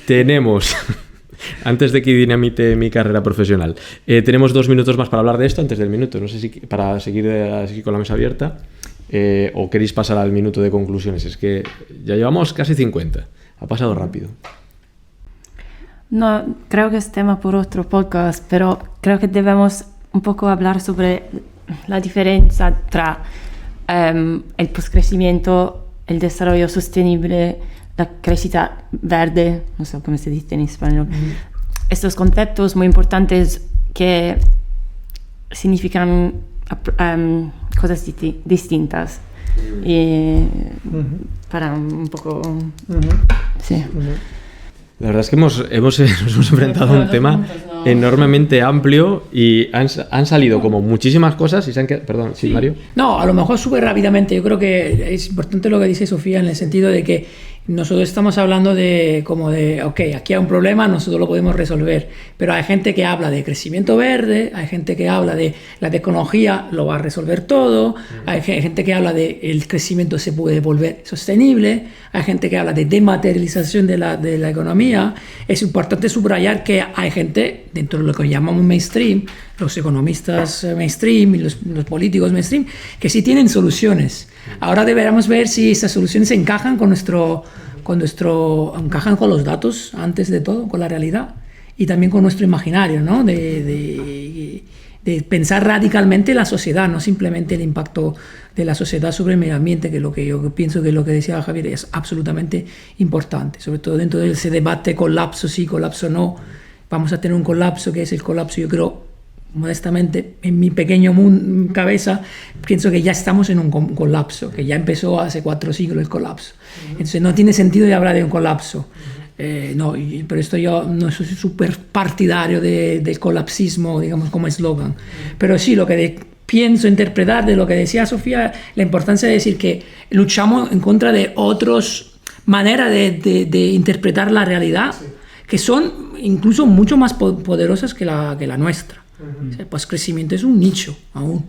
Tenemos... Antes de que dinamite mi carrera profesional, tenemos 2 minutos más para hablar de esto, antes del minuto. No sé si para seguir así con la mesa abierta o queréis pasar al minuto de conclusiones. Es que ya llevamos casi 50. Ha pasado rápido. No, creo que es tema por otro podcast, pero creo que debemos un poco hablar sobre la diferencia entre el poscrecimiento, el desarrollo sostenible, la crescita verde, no sé cómo se dice en español. Estos conceptos muy importantes que significan cosas distintas. Y para un poco... Sí. La verdad es que nos hemos enfrentado a un tema enormemente amplio y han salido como muchísimas cosas y se han quedado... Perdón, ¿sí, Mario? No, a lo mejor súper rápidamente. Yo creo que es importante lo que dice Sofía en el sentido de que nosotros estamos hablando ok, aquí hay un problema, nosotros lo podemos resolver, pero hay gente que habla de crecimiento verde, hay gente que habla de la tecnología lo va a resolver todo, hay gente que habla de el crecimiento se puede volver sostenible, hay gente que habla de dematerialización de la economía. Es importante subrayar que hay gente dentro de lo que llamamos mainstream, los economistas mainstream y los políticos mainstream, que sí tienen soluciones. Ahora deberíamos ver si esas soluciones encajan encajan con los datos, antes de todo, con la realidad, y también con nuestro imaginario, ¿no? De pensar radicalmente la sociedad, no simplemente el impacto de la sociedad sobre el medio ambiente, que es lo que yo pienso que lo que decía Javier es absolutamente importante, sobre todo dentro de ese debate colapso sí, colapso no. Vamos a tener un colapso, que es el colapso, yo creo, modestamente, en mi pequeño cabeza, pienso que ya estamos en un colapso, que ya empezó hace 4 siglos el colapso. Entonces no tiene sentido de hablar de un colapso. No, pero esto yo no soy súper partidario del colapsismo, digamos, como eslogan. Pero sí, lo que pienso interpretar de lo que decía Sofía, la importancia de decir que luchamos en contra de otras maneras de interpretar la realidad, que son incluso mucho más poderosas que la nuestra. O sea, el postcrecimiento es un nicho aún.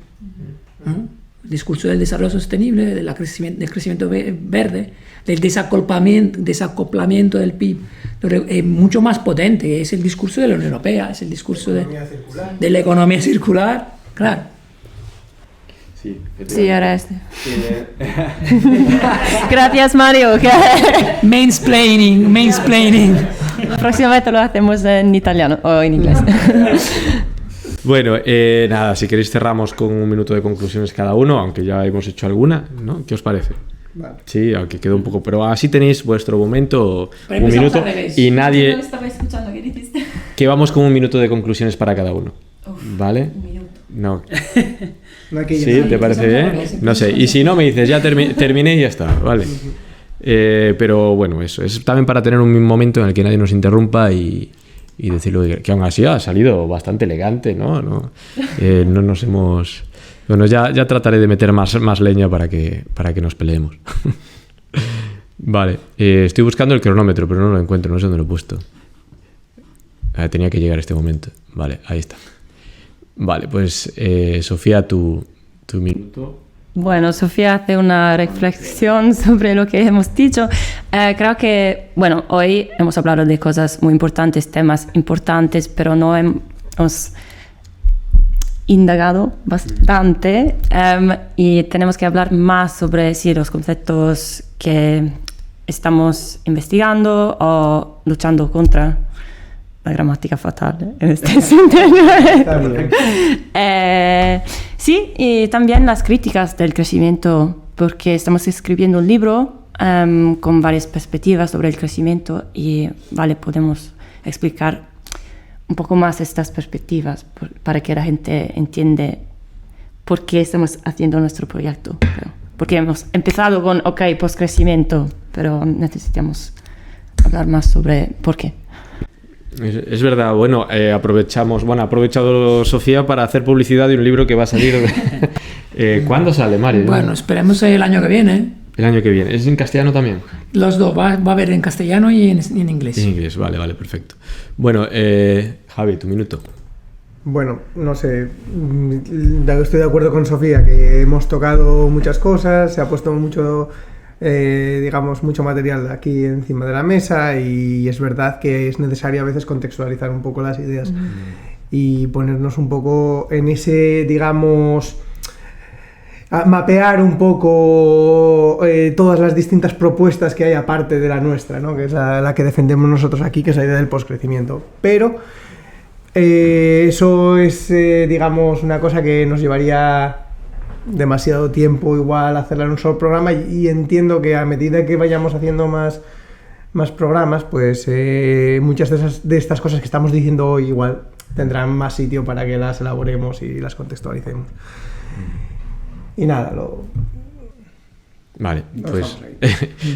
¿No? El discurso del desarrollo sostenible, del crecimiento verde, del desacoplamiento del PIB, es mucho más potente. Es el discurso de la Unión Europea, es el discurso de la economía circular. Claro. Sí, ahora este. Gracias, Mario. Mansplaining. Próximamente lo hacemos en italiano o en inglés. Bueno, nada, si queréis cerramos con un minuto de conclusiones cada uno, aunque ya hemos hecho alguna, ¿no? ¿Qué os parece? Vale. Sí, aunque quedó un poco, pero así tenéis vuestro momento, un minuto, y nadie... No estaba escuchando, ¿qué dijiste? Que vamos con un minuto de conclusiones para cada uno, ¿vale? Un minuto. No. Aquí ¿Sí? ¿Te parece bien? No sé, y si no me dices, ya terminé y ya está, ¿vale? Pero bueno, eso, es también para tener un momento en el que nadie nos interrumpa y decirlo, que aún así ha salido bastante elegante, ¿no? No nos hemos... Bueno, ya trataré de meter más leña para que nos peleemos. Vale, estoy buscando el cronómetro, pero no lo encuentro, no sé dónde lo he puesto. Tenía que llegar este momento. Vale, ahí está. Vale, pues Sofía, tu minuto. Bueno, Sofía hace una reflexión sobre lo que hemos dicho. Creo que, bueno, hoy hemos hablado de cosas muy importantes, temas importantes, pero no hemos indagado bastante y tenemos que hablar más sobre los conceptos que estamos investigando o luchando contra. La gramática fatal en este sentido. Sí, y también las críticas del crecimiento, porque estamos escribiendo un libro con varias perspectivas sobre el crecimiento y podemos explicar un poco más estas perspectivas para que la gente entienda por qué estamos haciendo nuestro proyecto. Porque hemos empezado con, postcrecimiento, pero necesitamos hablar más sobre por qué. Es verdad, bueno, ha aprovechado Sofía para hacer publicidad de un libro que va a salir. ¿Cuándo sale, Mario? Bueno, esperemos el año que viene. El año que viene. ¿Es en castellano también? Los dos, va a haber en castellano y en inglés. En inglés, vale, perfecto. Bueno, Javi, tu minuto. Bueno, no sé, estoy de acuerdo con Sofía, que hemos tocado muchas cosas, se ha puesto mucho material aquí encima de la mesa y es verdad que es necesario a veces contextualizar un poco las ideas y ponernos un poco en ese, mapear un poco todas las distintas propuestas que hay aparte de la nuestra, ¿no? Que es la que defendemos nosotros aquí, que es la idea del postcrecimiento. Pero eso es, una cosa que nos llevaría demasiado tiempo igual hacerla en un solo programa y entiendo que a medida que vayamos haciendo más programas, pues muchas de estas cosas que estamos diciendo hoy igual tendrán más sitio para que las elaboremos y las contextualicemos. Y nada, Vale, pues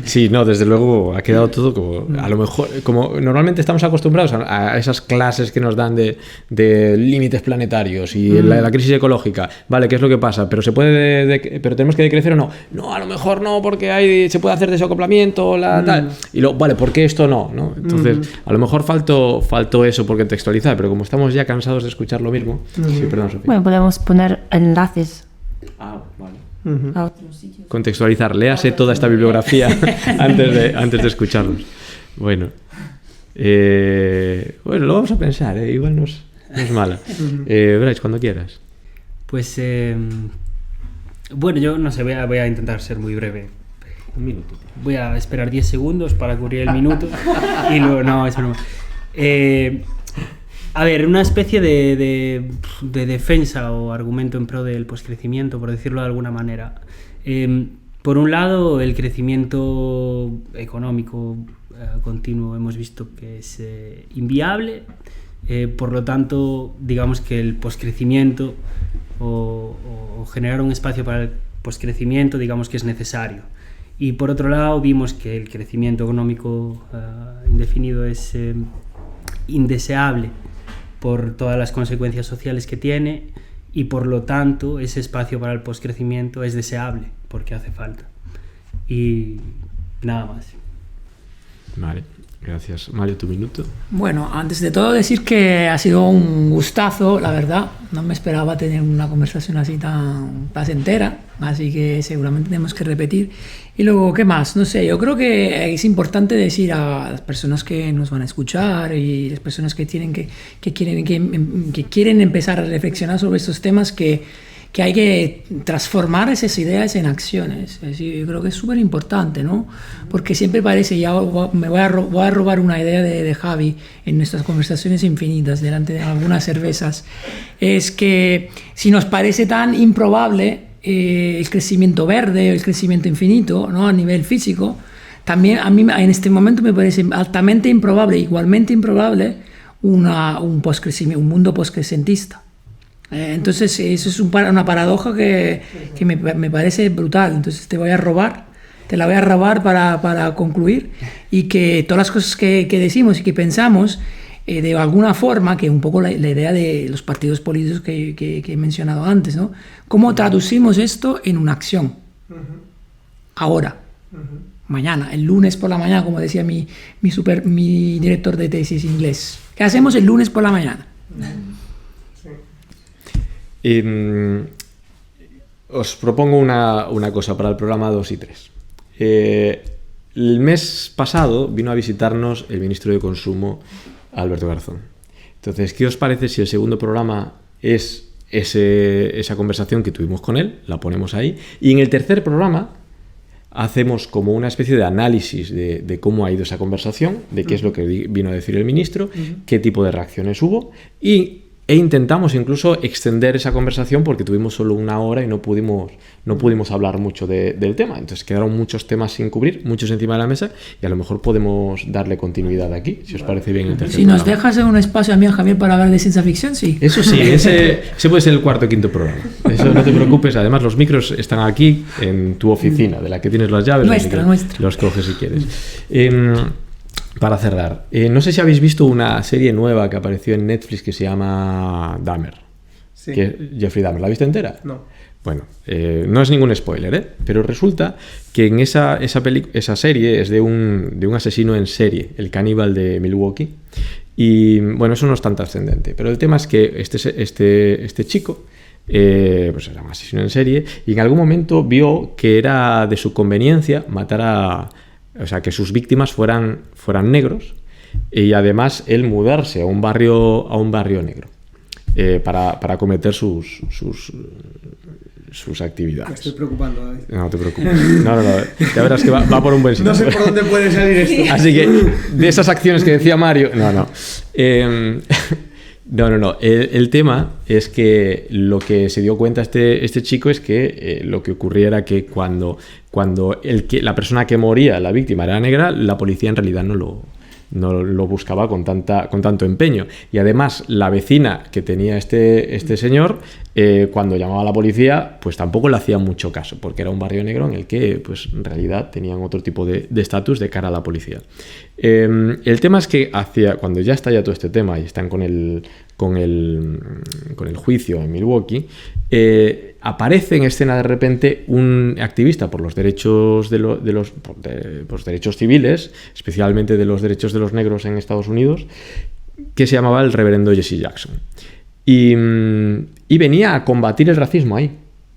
sí, no, desde luego ha quedado todo como, a lo mejor, como normalmente estamos acostumbrados a esas clases que nos dan de límites planetarios y la crisis ecológica, vale, ¿qué es lo que pasa? Pero se puede, pero tenemos que decrecer o no. No, a lo mejor no, porque se puede hacer desacoplamiento, tal. Y vale, ¿por qué esto no? Entonces, a lo mejor faltó eso por contextualizar, pero como estamos ya cansados de escuchar lo mismo, sí, perdón, Sofía. Bueno, podemos poner enlaces. Vale. A otros sitios. Contextualizar, léase toda esta bibliografía antes de escucharlos. Bueno, lo vamos a pensar, igual no es mala. Bryce, cuando quieras. Pues, bueno, yo no sé, voy a intentar ser muy breve. Un minuto. Voy a esperar 10 segundos para cubrir el minuto y luego, no, eso no. A ver, una especie de defensa o argumento en pro del poscrecimiento, por decirlo de alguna manera. Por un lado, el crecimiento económico continuo hemos visto que es inviable, por lo tanto, digamos que el poscrecimiento o generar un espacio para el poscrecimiento, digamos que es necesario. Y por otro lado, vimos que el crecimiento económico indefinido es indeseable por todas las consecuencias sociales que tiene y por lo tanto ese espacio para el poscrecimiento es deseable porque hace falta. Y nada más. Vale, gracias. Mario, tu minuto. Bueno, antes de todo decir que ha sido un gustazo, la verdad. No me esperaba tener una conversación así tan placentera, así que seguramente tenemos que repetir. Y luego, ¿qué más? No sé, yo creo que es importante decir a las personas que nos van a escuchar y las personas que quieren empezar a reflexionar sobre estos temas que hay que transformar esas ideas en acciones. Es decir, yo creo que es súper importante, ¿no? Porque siempre parece, ya me voy a robar una idea de Javi en nuestras conversaciones infinitas delante de algunas cervezas, es que si nos parece tan improbable el crecimiento verde, el crecimiento infinito, ¿no? A nivel físico, también a mí en este momento me parece altamente improbable, igualmente improbable, un mundo poscrecentista. Entonces eso es una paradoja que me parece brutal. Entonces te la voy a robar para concluir, y que todas las cosas que decimos y que pensamos, de alguna forma, que un poco la idea de los partidos políticos que he mencionado antes, ¿no? ¿Cómo traducimos esto en una acción? Ahora, mañana, el lunes por la mañana, como decía mi director de tesis inglés. ¿Qué hacemos el lunes por la mañana? Os propongo una cosa para el programa 2 y 3. El mes pasado vino a visitarnos el ministro de Consumo, Alberto Garzón. Entonces, ¿qué os parece si el segundo programa es esa conversación que tuvimos con él, la ponemos ahí, y en el tercer programa hacemos como una especie de análisis de cómo ha ido esa conversación, de qué es lo que vino a decir el ministro, qué tipo de reacciones hubo, e intentamos incluso extender esa conversación porque tuvimos solo una hora y no pudimos hablar mucho del tema. Entonces quedaron muchos temas sin cubrir, muchos encima de la mesa, y a lo mejor podemos darle continuidad aquí, si os parece bien. El tercer programa. Nos dejas un espacio a mí, Javier, para hablar de ciencia ficción, sí. Eso sí, ese puede ser el cuarto o quinto programa. Eso no te preocupes. Además, los micros están aquí en tu oficina, de la que tienes las llaves. Nuestra. Los coges si quieres. Para cerrar, no sé si habéis visto una serie nueva que apareció en Netflix que se llama Dahmer. Sí. Que es Jeffrey Dahmer. ¿La viste entera? No. Bueno, no es ningún spoiler, pero resulta que en esa serie es de un asesino en serie, el caníbal de Milwaukee. Y bueno, eso no es tan trascendente, pero el tema es que este chico pues era un asesino en serie, y en algún momento vio que era de su conveniencia matar o sea, que sus víctimas fueran negros, y además él mudarse a un barrio negro para cometer sus actividades. Me estoy preocupando, David. No te preocupes. No. Ya verás que va por un buen sitio. No sé por dónde puede salir esto. Así que de esas acciones que decía Mario, no. No. El tema es que lo que se dio cuenta este chico es que lo que ocurría era que cuando la persona que moría, la víctima, era negra, la policía en realidad no lo buscaba con tanto empeño. Y además la vecina que tenía este señor, cuando llamaba a la policía, pues tampoco le hacía mucho caso, porque era un barrio negro en el que pues en realidad tenían otro tipo de estatus de cara a la policía. El tema es que cuando ya estalla todo este tema y están con el juicio en Milwaukee, aparece en escena de repente un activista por los derechos los derechos civiles, especialmente de los derechos de los negros en Estados Unidos, que se llamaba el reverendo Jesse Jackson. Y venía a combatir el racismo ahí.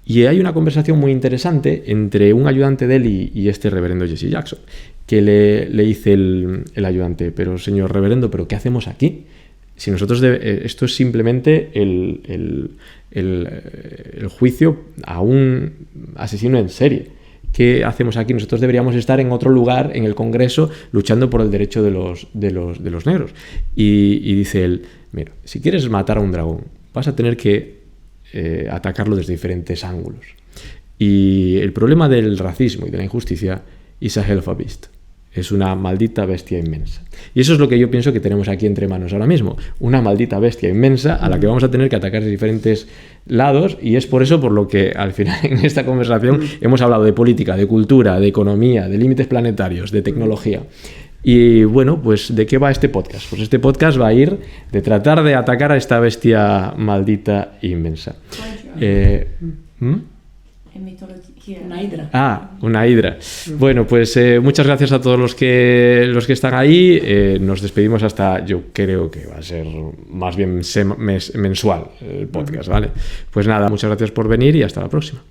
Y hay una conversación muy interesante entre un ayudante de él y este reverendo Jesse Jackson, que le dice el ayudante: pero señor reverendo, ¿pero qué hacemos aquí? Si nosotros esto es simplemente el juicio a un asesino en serie. ¿Qué hacemos aquí? Nosotros deberíamos estar en otro lugar, en el Congreso, luchando por el derecho de los negros. Y dice él: mira, si quieres matar a un dragón, vas a tener que atacarlo desde diferentes ángulos. Y el problema del racismo y de la injusticia is a hell of a beast. Es una maldita bestia inmensa. Y eso es lo que yo pienso que tenemos aquí entre manos ahora mismo. Una maldita bestia inmensa a la que vamos a tener que atacar de diferentes lados, y es por eso por lo que al final en esta conversación hemos hablado de política, de cultura, de economía, de límites planetarios, de tecnología. Y bueno, pues ¿de qué va este podcast? Pues este podcast va a ir de tratar de atacar a esta bestia maldita e inmensa. Una hidra. Una hidra. Bueno, pues muchas gracias a todos los que están ahí. Nos despedimos hasta, yo creo que va a ser más bien mensual el podcast, ¿vale? Pues nada, muchas gracias por venir y hasta la próxima.